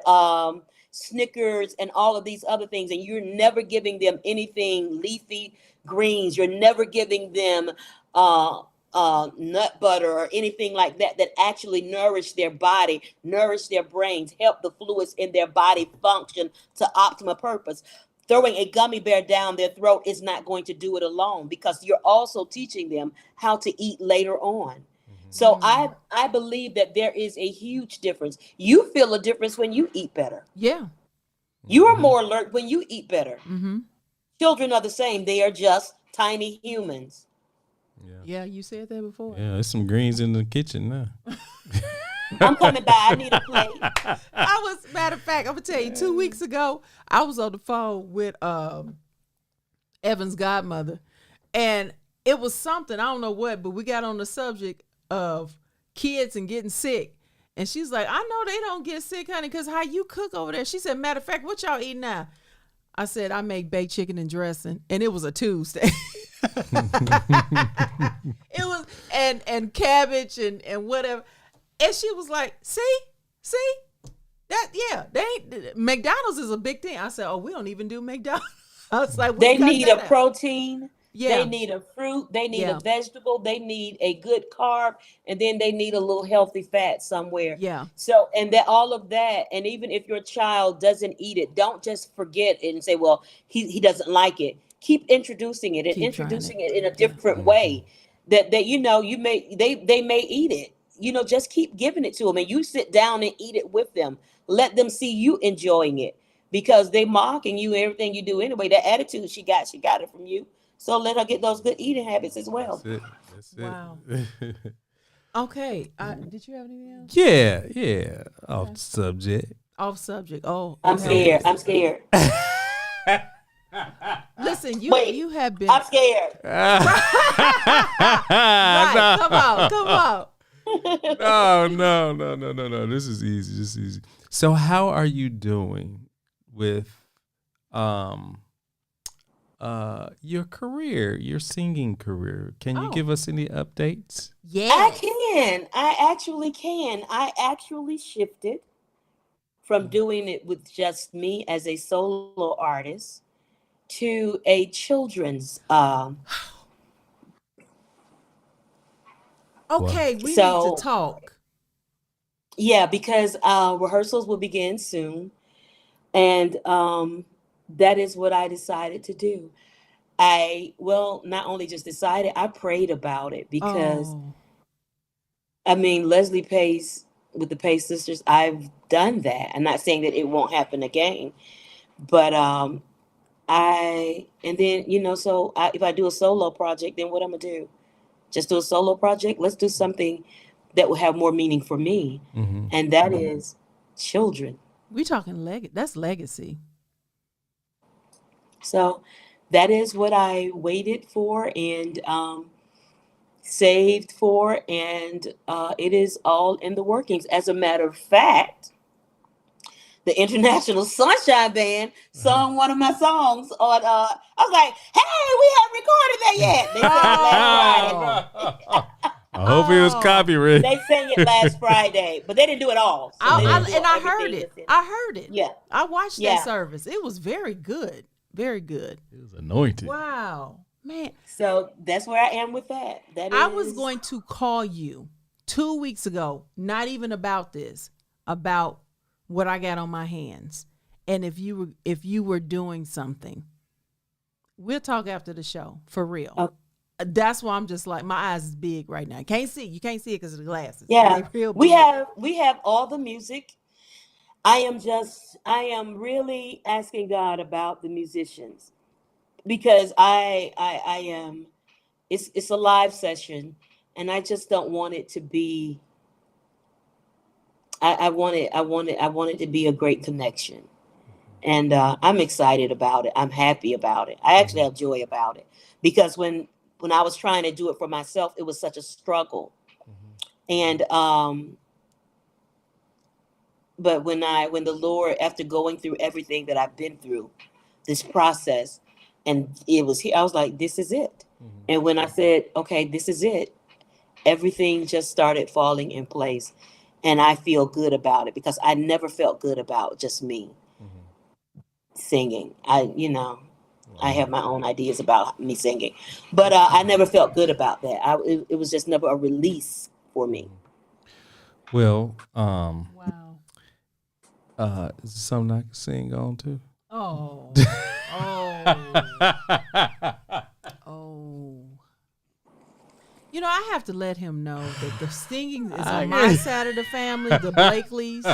Snickers and all of these other things, and you're never giving them anything leafy greens, you're never giving them nut butter or anything like that actually nourish their body, nourish their brains, help the fluids in their body function to optimal purpose. Throwing a gummy bear down their throat is not going to do it alone, because you're also teaching them how to eat later on. So I believe that there is a huge difference. You feel a difference when you eat better. Yeah. You are more alert when you eat better. Mm-hmm. Children are the same. They are just tiny humans. Yeah, you said that before. Yeah, there's some greens in the kitchen now. I'm coming by. I need a plate. Matter of fact, I'm gonna tell you, 2 weeks ago, I was on the phone with Evan's godmother, and it was something, I don't know what, but we got on the subject of kids and getting sick. And she's like, I know they don't get sick, honey, because how you cook over there. She said, matter of fact, what y'all eating now? I said, I make baked chicken and dressing. And it was a Tuesday. It was, and cabbage and whatever. And she was like, see, that, yeah, they ain't, McDonald's is a big thing. I said, oh, we don't even do McDonald's. I was like, they need a protein, Yeah. They need a fruit, they need Yeah. a vegetable, they need a good carb, and then they need a little healthy fat somewhere. Yeah. So, and that all of that, and even if your child doesn't eat it, don't just forget it and say, well, he doesn't like it. Keep introducing it and Keep trying introducing it in a Yeah. different way that you know you may they may eat it. You know, just keep giving it to them, and you sit down and eat it with them. Let them see you enjoying it, because they mocking you everything you do anyway. That attitude she got it from you. So let her get those good eating habits as well. That's Wow. it. Okay. Did you have anything else? Yeah. Off subject. Off subject. Oh, I'm okay. scared. I'm scared. Listen, Wait, you have been I'm scared. right. Come on. No. This is easy. Just easy. So how are you doing with your career, your singing career? Can you give us any updates? Yeah. I can. I actually can. I actually shifted from doing it with just me as a solo artist to a children's Okay, we need So- to talk. yeah, because rehearsals will begin soon, and that is what I decided to do. Not only just decided, I prayed about it, because Oh. I mean, Leslie Pace with the Pace Sisters, I've done that. I'm not saying that it won't happen again, but and then, so if I do a solo project, then what I'm gonna do? Just do a solo project? Let's do something that will have more meaning for me, and that is children. We talking that's legacy. So that is what I waited for and saved for, and it is all in the workings. As a matter of fact, the International Sunshine Band sung one of my songs on. I was like, "Hey, we haven't recorded that yet." They sang it last Friday. I hope it was copyrighted. They sang it last Friday, but they didn't do it all. So they didn't do I everything heard it. that's in I heard it. Yeah. I watched Yeah. that service. It was very good. Very good. It was anointed. Wow. Man, So that's where I am with that. I was going to call you 2 weeks ago, not even about this, about what I got on my hands. And if you were doing something. We'll talk after the show, for real. Okay. That's why I'm just like, my eyes is big right now. You can't see it because of the glasses. Yeah, They real we big. have all the music. I am really asking God about the musicians, because I am. It's a live session, and I just don't want it to be. I want it to be a great connection, and I'm excited about it. I'm happy about it. I actually have joy about it, because when I was trying to do it for myself, it was such a struggle, and but when the Lord, after going through everything that I've been through, this process, and it was here, I was like, this is it. And when I said, okay, this is it, everything just started falling in place. And I feel good about it, because I never felt good about just me singing. I have my own ideas about me singing, but I never felt good about that. It was just never a release for me. Well, Wow. is this something I can sing on too? Oh. Oh. You know, I have to let him know that the singing is on my side of the family, the Blakeleys.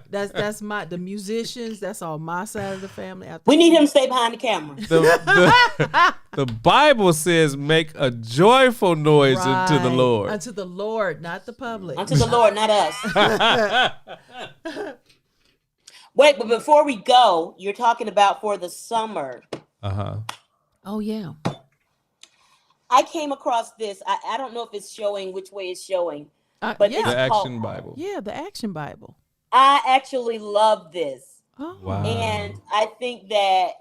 That's the musicians, that's all my side of the family. We need him to stay behind the camera. The Bible says, make a joyful noise unto the Lord. Unto the Lord, not the public. Unto the Lord, not us. Wait, but before we go, you're talking about for the summer. Oh, yeah. I came across this. I don't know if it's showing which way it's showing, but yeah. The it's called, Action Bible. Yeah, the Action Bible. I actually love this. Oh. Wow. And I think that,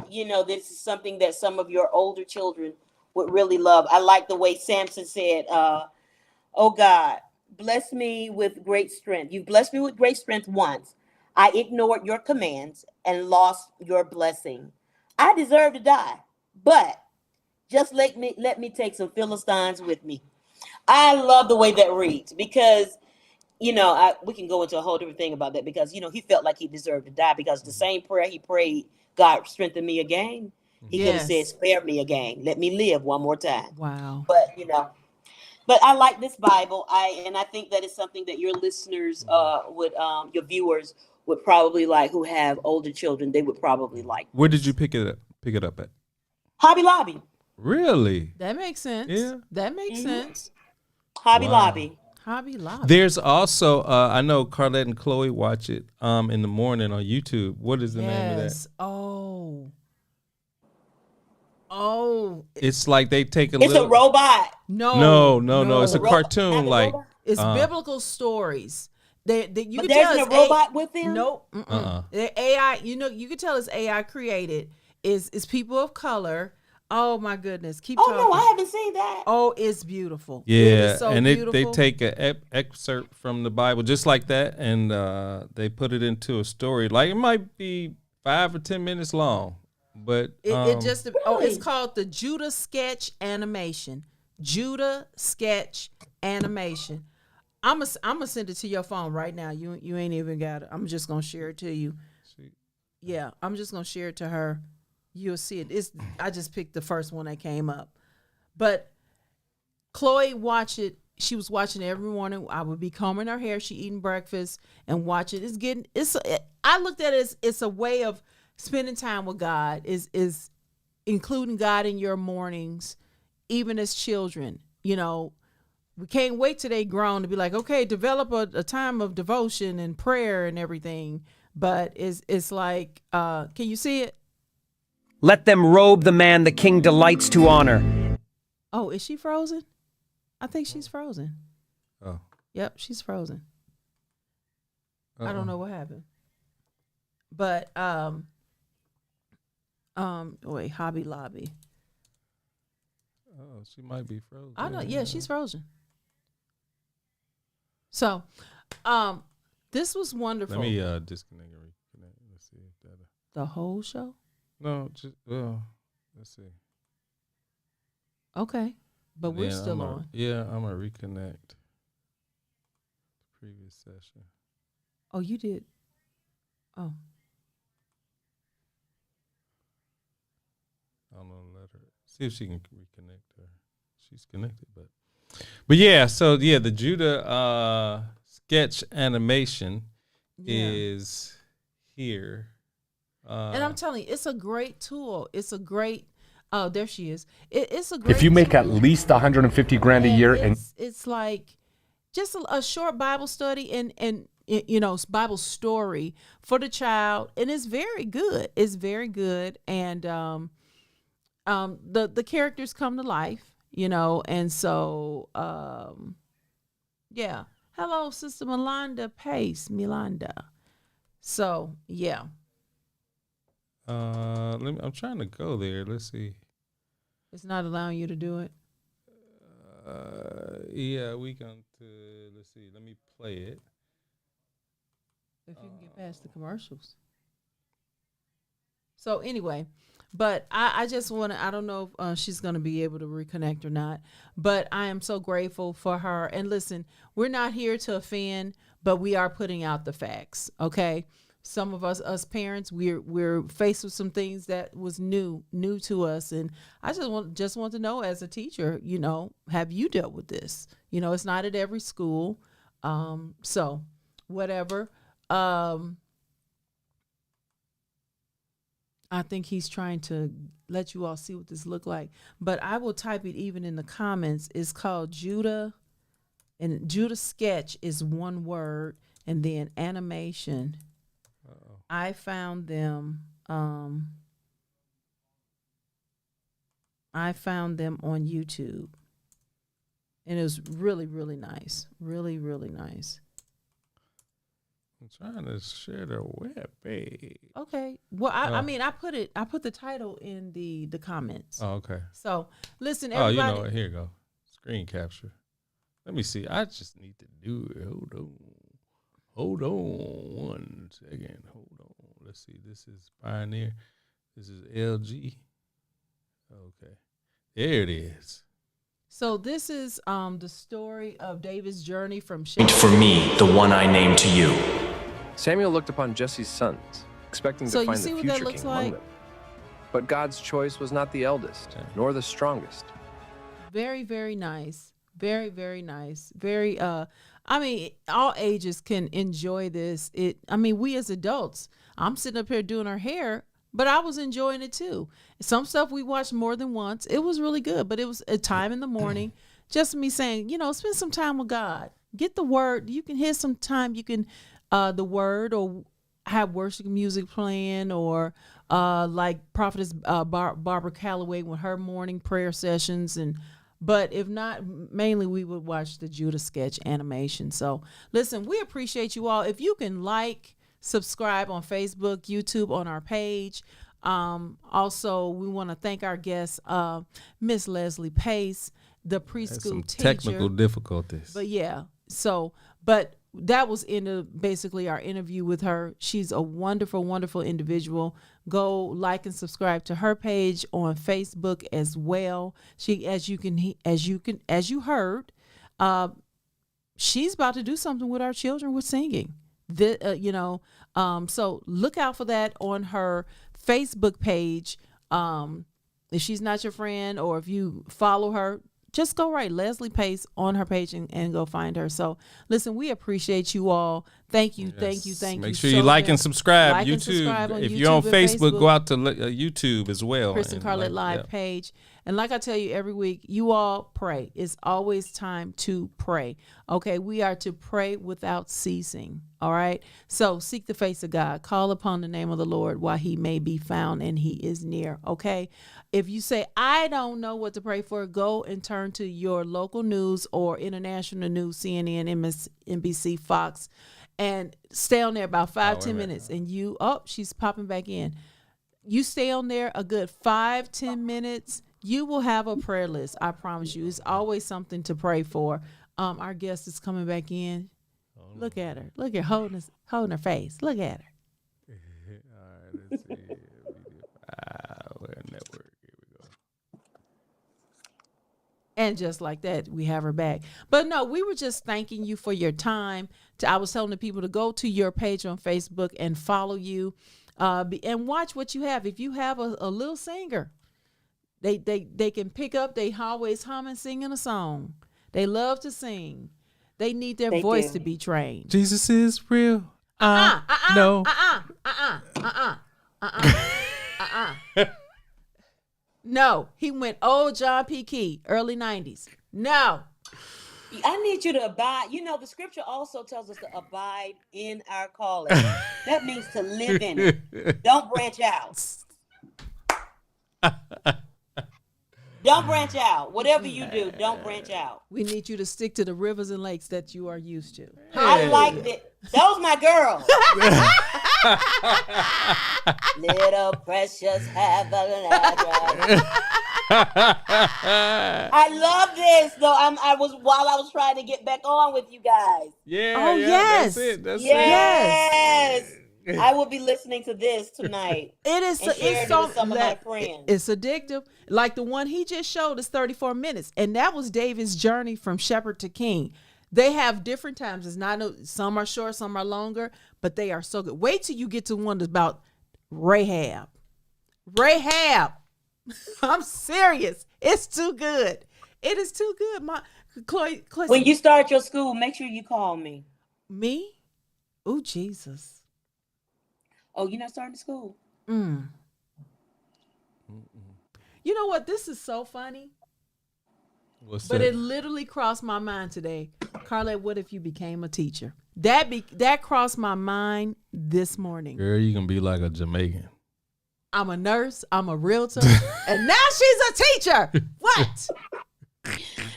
this is something that some of your older children would really love. I like the way Samson said, oh God, bless me with great strength. You've blessed me with great strength once. I ignored your commands and lost your blessing. I deserve to die, but Just let me take some Philistines with me. I love the way that reads because we can go into a whole different thing about that because he felt like he deserved to die because the same prayer he prayed, God strengthen me again. He could have said, spare me again, let me live one more time. Wow. But I like this Bible. I think that is something that your listeners would your viewers would probably like who have older children. They would probably like. Where did you pick it up at? Hobby Lobby. Really? That makes sense. Yeah. That makes sense. Hobby Lobby. Hobby Lobby. There's also I know Carlette and Chloe watch it in the morning on YouTube. What is the name of that? Oh. It's like they take It's a robot. No. It's a cartoon like it's biblical stories. You but can there's tell no it's robot with them. Nope. The AI. You can tell it's AI created. Is people of color. Oh my goodness! Keep talking. No, I haven't seen that. Oh, it's beautiful. Yeah, it is so beautiful. They take an excerpt from the Bible just like that, and they put it into a story. Like it might be 5 or 10 minutes long, but it's called the Judah Sketch Animation. Judah Sketch Animation. I'm gonna send it to your phone right now. You ain't even got it. I'm just gonna share it to you. Sweet. Yeah, I'm just gonna share it to her. You'll see it. I just picked the first one that came up. But Chloe watched it. She was watching it every morning. I would be combing her hair. She eating breakfast and watch it. I looked at it as it's a way of spending time with God. Is including God in your mornings, even as children. We can't wait till they grown to be like, okay, develop a time of devotion and prayer and everything. But it's like, can you see it? Let them robe the man the king delights to honor. Oh, is she frozen? I think she's frozen. Oh. Yep, she's frozen. I don't know what happened. But wait, Hobby Lobby. Oh, she might be frozen. I know, yeah, she's frozen. So, this was wonderful. Let me disconnect and reconnect. Let's see if that. The whole show? No, just let's see. Okay, but we're still on. Yeah, I'm gonna reconnect the previous session. Oh, you did. Oh, I'm gonna let her see if she can reconnect her. She's connected, but yeah. So yeah, the Judah sketch animation is here. And I'm telling you, it's a great tool. It's a great. Oh, there she is. It's a great. If you make at least $150,000 a year, and it's like just a short Bible study and Bible story for the child, and it's very good. It's very good, and the characters come to life, and so yeah. Hello, Sister Pace. So yeah. I'm trying to go there. Let's see. It's not allowing you to do it. Yeah, we can. Let's see. Let me play it. If you can get past the commercials. So anyway, but I just want to. I don't know if she's going to be able to reconnect or not. But I am so grateful for her. And listen, we're not here to offend, but we are putting out the facts. Okay. Some of us parents, we're faced with some things that was new to us, and I just want to know, as a teacher, have you dealt with this? It's not at every school, so whatever. I think he's trying to let you all see what this look like, but I will type it even in the comments. It's called Judah, and Judah Sketch is one word, and then animation. I found them on YouTube, and it was really, really nice. Really, really nice. I'm trying to share the web page. Okay. Well, I mean, I put the title in the comments. Oh, okay. So listen, everybody. Oh, you know what? Here you go. Screen capture. Let me see. I just need to do it. Hold on 1 second. Hold on. Let's see. This is Pioneer. This is LG. Okay. There it is. So this is the story of David's journey from For me, the one I named to you. Samuel looked upon Jesse's sons, expecting So to you find see the what that future looks king like? among them. But God's choice was not the eldest, nor the strongest. Very, very nice. Very, very nice. Very I mean, all ages can enjoy this. We as adults, I'm sitting up here doing her hair, but I was enjoying it too. Some stuff we watched more than once. It was really good, but it was a time in the morning. Just me saying, spend some time with God. Get the word. You can hear some time. You can the word, or have worship music playing, or like Prophetess Barbara Calloway with her morning prayer sessions. But if not, mainly we would watch the Judah sketch animation. So listen, we appreciate you all. If you can subscribe on Facebook, YouTube, on our page. Also, we want to thank our guest, Miss Leslie Pace, the preschool teacher. Technical difficulties. But yeah, but that was basically our interview with her. She's a wonderful, wonderful individual. Go like and subscribe to her page on Facebook as well. She, as you heard, she's about to do something with our children with singing. So look out for that on her Facebook page. If she's not your friend, or if you follow her, just go right Leslie Pace on her page and go find her. So listen, we appreciate you all. Thank you. Make sure you like and subscribe. Like YouTube. and subscribe on if YouTube you're on and Facebook, go out to YouTube as well. Chris and Carlette Live page. And like I tell you every week, you all pray. It's always time to pray. Okay, we are to pray without ceasing. All right. So seek the face of God. Call upon the name of the Lord while he may be found and he is near. Okay. If you say, I don't know what to pray for, go and turn to your local news or international news, CNN, NBC, Fox, and stay on there about 5-10 minutes. And she's popping back in. You stay on there a good 5-10 minutes. You will have a prayer list. I promise you. It's always something to pray for. Our guest is coming back in. Look at her. Look at her holding her face. Look at her. All right, let's see. Network. Here we go. And just like that, we have her back. But no, we were just thanking you for your time. I was telling the people to go to your page on Facebook and follow you, and watch what you have. If you have a little singer, they can pick up. They always humming, singing a song. They love to sing. They need their voice to be trained. Jesus is real. No. No, he went old John P. Key, early 90s. No. I need you to abide. The scripture also tells us to abide in our calling. That means to live in it. Don't branch out. Don't branch out. Whatever you do, don't branch out. We need you to stick to the rivers and lakes that you are used to. I like it. Those my girls. Little precious have a ladder. I love this though. I was trying to get back on with you guys. Yeah. Oh, yes. That's it. Yes. I will be listening to this tonight. It's some of my friends. It's addictive. Like the one he just showed is 34 minutes. And that was David's journey from shepherd to king. They have different times. It's not some are short, some are longer, but they are so good. Wait till you get to one that's about Rahab. I'm serious. It's too good. It is too good. Chloe, when you start your school, make sure you call me. Me? Oh, Jesus. Oh, you're not starting school? You know what? This is so funny. But it literally crossed my mind today. Carlette, what if you became a teacher? That crossed my mind this morning. Girl, you can be like a Jamaican. I'm a nurse. I'm a realtor. And now she's a teacher. What?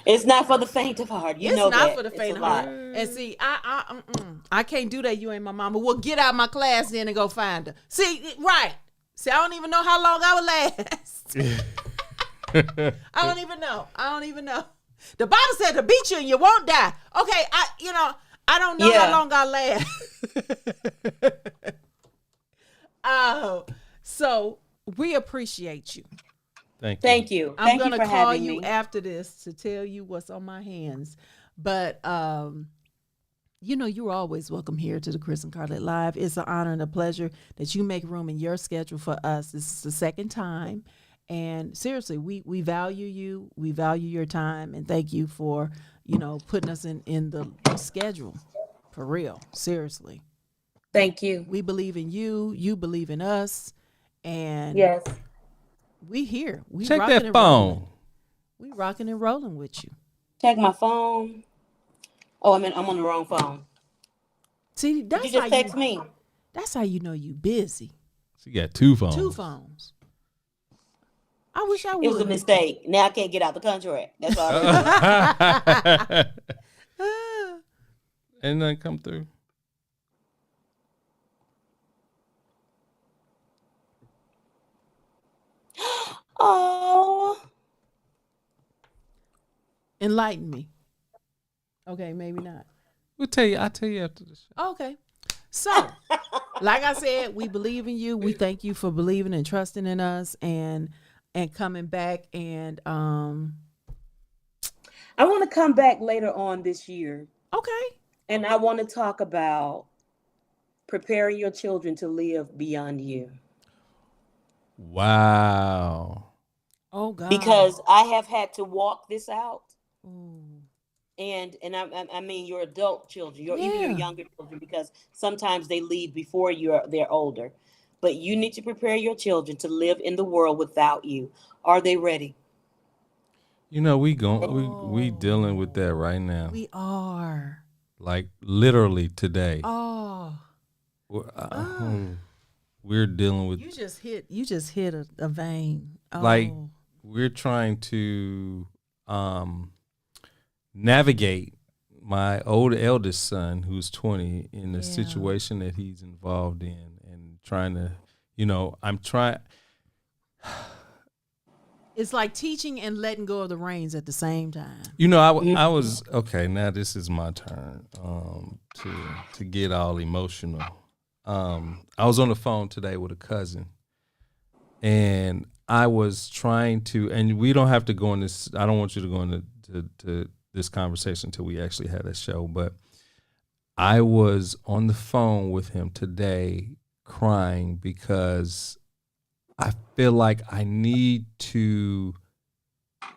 It's not for the faint of heart. It's not for the faint of heart. And see, I can't do that. You ain't my mama. Well, get out of my class then and go find her. See, right. See, I don't even know how long I would last. I don't even know. The Bible said to beat you and you won't die. Okay, I don't know how long I last. So we appreciate you. Thank you. I'm Thank gonna you for call having you me. after this to tell you what's on my hands. But you're always welcome here to the Chris and Carlette Live. It's an honor and a pleasure that you make room in your schedule for us. This is the second time. And seriously, we value you. We value your time. And thank you for, putting us in the schedule. For real. Seriously. Thank you. We believe in you. You believe in us. And Yes. we here. We Check rocking that and phone. rolling. We rocking and rolling with you. Check my phone. Oh, I'm on the wrong phone. See, Did you just text me? That's how you know you busy. She got 2 phones. 2 phones. I wish I would. It was a mistake. Now I can't get out the contract. That's all. Ain't nothing come through. Oh. Enlighten me. Okay, maybe not. I'll tell you after the show. Okay. So, like I said, we believe in you. We thank you for believing and trusting in us and coming back. And I want to come back later on this year. Okay. And I want to talk about preparing your children to live beyond you. Wow. Oh God. Because I have had to walk this out. Ooh. And I mean your adult children, even your younger children, because sometimes they leave before they're older. But you need to prepare your children to live in the world without you. Are they ready? We dealing with that right now. We are. Like literally today. Oh. We're dealing with. You just hit a vein. Oh. Like we're trying to navigate my eldest son, who's 20, in the situation that he's involved in, and trying to, I'm trying. It's like teaching and letting go of the reins at the same time. I was okay. Now this is my turn to get all emotional. I was on the phone today with a cousin, and I was trying to, and we don't have to go in this. I don't want you to go into to this conversation until we actually had a show. But I was on the phone with him today, crying because I feel like I need to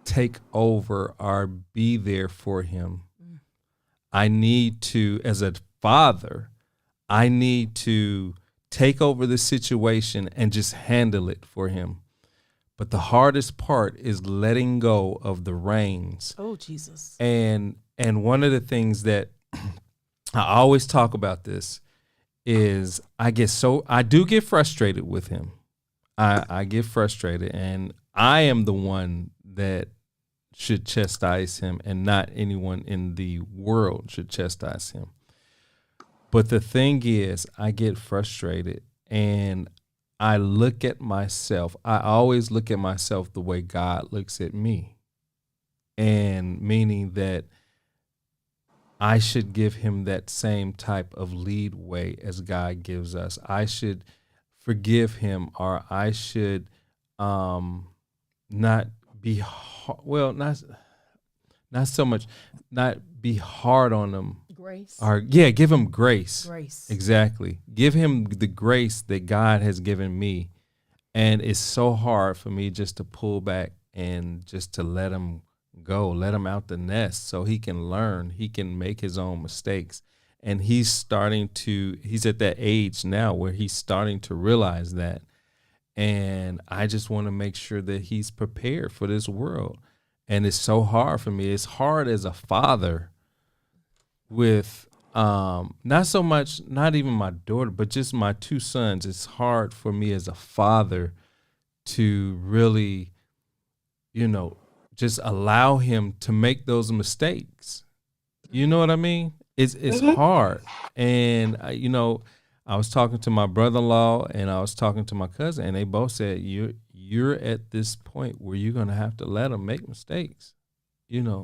take over or be there for him. I need to, as a father, I need to take over the situation and just handle it for him. But the hardest part is letting go of the reins. Oh, Jesus. And one of the things that I always talk about this is I do get frustrated with him. I get frustrated, and I am the one that should chastise him, and not anyone in the world should chastise him. But the thing is, I get frustrated, and I look at myself. I always look at myself the way God looks at me, and meaning that I should give him that same type of leadway as God gives us. I should forgive him, or I should not be not so much not be hard on him. Grace. Or give him grace. Grace. Exactly. Give him the grace that God has given me. And it's so hard for me just to pull back and just to let him go, let him out the nest so he can learn, he can make his own mistakes. And he's at that age now where he's starting to realize that. And I just want to make sure that he's prepared for this world. And it's so hard for me. It's hard as a father with not so much, not even my daughter, but just my 2 sons. It's hard for me as a father to really, just allow him to make those mistakes. You know what I mean? It's hard. And, I was talking to my brother-in-law and I was talking to my cousin, and they both said, you're at this point where you're going to have to let him make mistakes,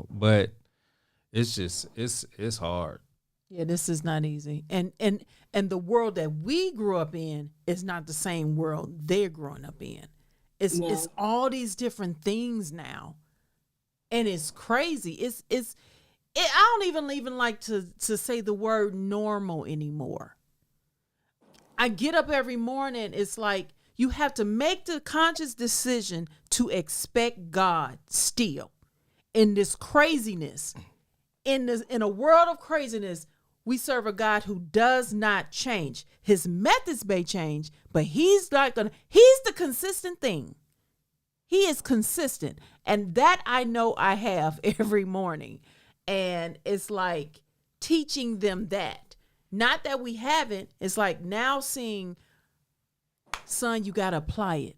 but it's just, it's hard. Yeah, this is not easy. And the world that we grew up in is not the same world they're growing up in. It's all these different things now, and it's crazy. I don't even like to say the word normal anymore. I get up every morning. It's like you have to make the conscious decision to expect God still in this craziness, in a world of craziness. We serve a God who does not change. His methods may change, but he's the consistent thing. He is consistent. And that I know I have every morning. And it's like teaching them that. Not that we haven't. It's like now seeing, son, you got to apply it.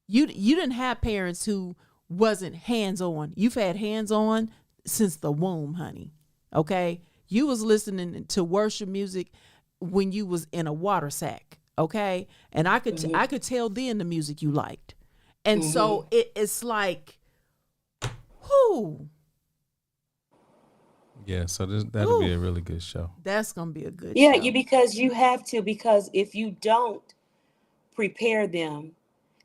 You didn't have parents who wasn't hands-on. You've had hands-on since the womb, honey. Okay? You was listening to worship music when you was in a water sack, okay? And I could tell then the music you liked. And so it's like, whoo. Yeah, so that'll be a really good show. That's going to be a good show. Yeah, because you have to, because if you don't prepare them,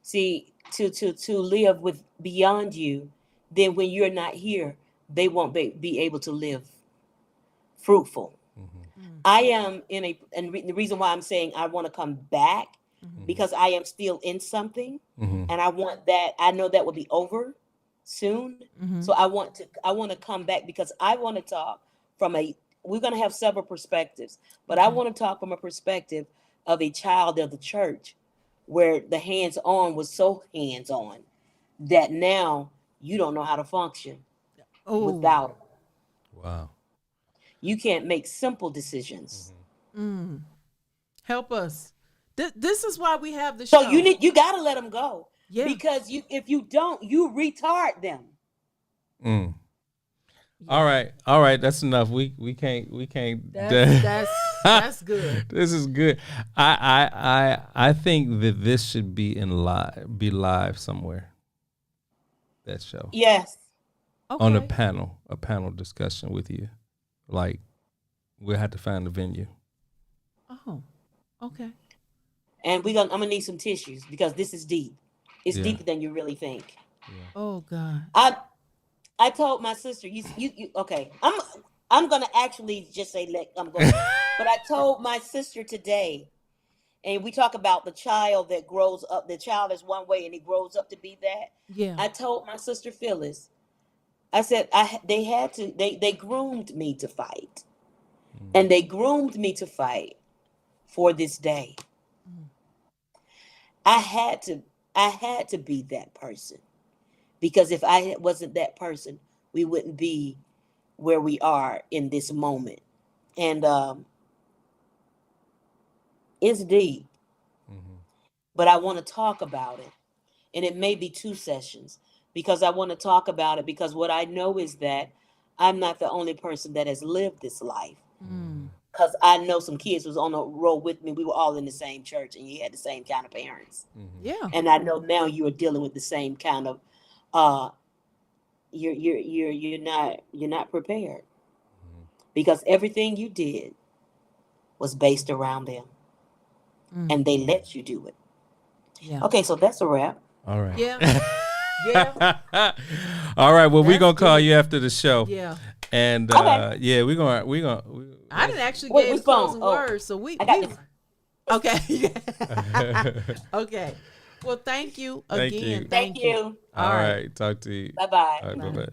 see, to live with beyond you, then when you're not here, they won't be able to live fruitful. I am and the reason why I'm saying I want to come back, because I am still in something, and I want that. I know that will be over soon, so I want to come back, because I want to talk from we're going to have several perspectives, but I want to talk from a perspective of a child of the church, where the hands-on was so hands-on that now you don't know how to function without it. Wow. You can't make simple decisions. Help us. This is why we have the show. So you got to let them go. Yeah. Because if you don't, you retard them. All right. That's enough. We can't. That's good. This is good. I think that this should be be live somewhere. That show. Yes. Okay. On a panel discussion with you. Like, we'll have to find a venue. Oh, okay. And I'm gonna need some tissues, because this is deep. It's deeper than you really think. Yeah. Oh God. I told my sister, you okay. I'm gonna actually just say I'm going, but I told my sister today, and we talk about the child that grows up. The child is one way, and he grows up to be that. Yeah. I told my sister Phyllis, I said they groomed me to fight, and they groomed me to fight for this day. I had to be that person, because if I wasn't that person, we wouldn't be where we are in this moment. And it's deep, but I want to talk about it, and it may be 2 sessions, because I want to talk about it, because what I know is that I'm not the only person that has lived this life. Because I know some kids was on the road with me. We were all in the same church, and you had the same kind of parents. Yeah. And I know now you are dealing with the same kind of you're not prepared, because everything you did was based around them, and they let you do it. Yeah. Okay, so that's a wrap. All right. Yeah. Yeah. All right. Well, we're That's gonna call good. you after the show. Yeah. And Okay. yeah, we're gonna. I didn't actually Wait, get which his closing phone? Oh, words, so we I got this. Okay. Okay. Well, thank you Thank again. you. Thank you. All right. Talk to you. Bye-bye. All right. Bye.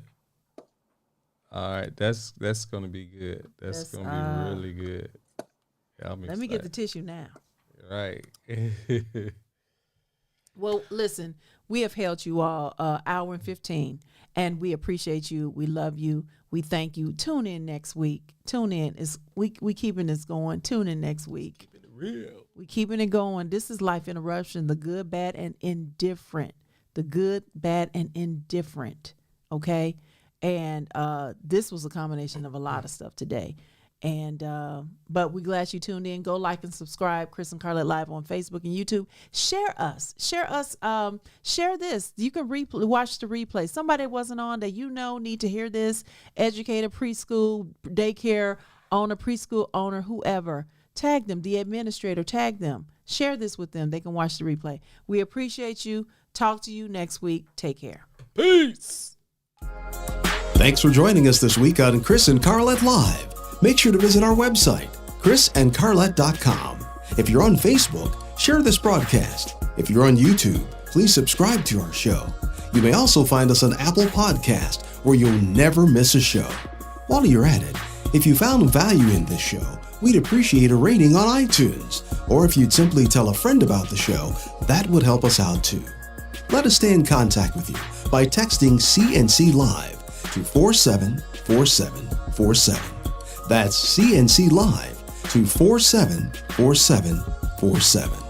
All right. That's gonna be good. That's gonna be really good. Yeah, Let me get the tissue now. Right. Well, listen, we have held you all hour and 15, and we appreciate you. We love you. We thank you. Tune in next week. Tune in. We keeping this going. Tune in next week. Keeping it real. We keeping it going. This is Life Interruption, the good, bad, and indifferent. The good, bad, and indifferent. Okay? And this was a combination of a lot of stuff today. And but we're glad you tuned in. Go like and subscribe. Chris and Carlette Live on Facebook and YouTube. Share us. Share this. You can watch the replay. Somebody wasn't on that need to hear this. Educator, preschool, daycare owner, preschool owner, whoever. Tag them. The administrator, tag them. Share this with them. They can watch the replay. We appreciate you. Talk to you next week. Take care. Peace. Thanks for joining us this week on Chris and Carlette Live. Make sure to visit our website, chrisandcarlette.com. If you're on Facebook, share this broadcast. If you're on YouTube, please subscribe to our show. You may also find us on Apple Podcast, where you'll never miss a show. While you're at it, if you found value in this show, we'd appreciate a rating on iTunes. Or if you'd simply tell a friend about the show, that would help us out too. Let us stay in contact with you by texting CNC Live to 474747. That's CNC Live to 474747.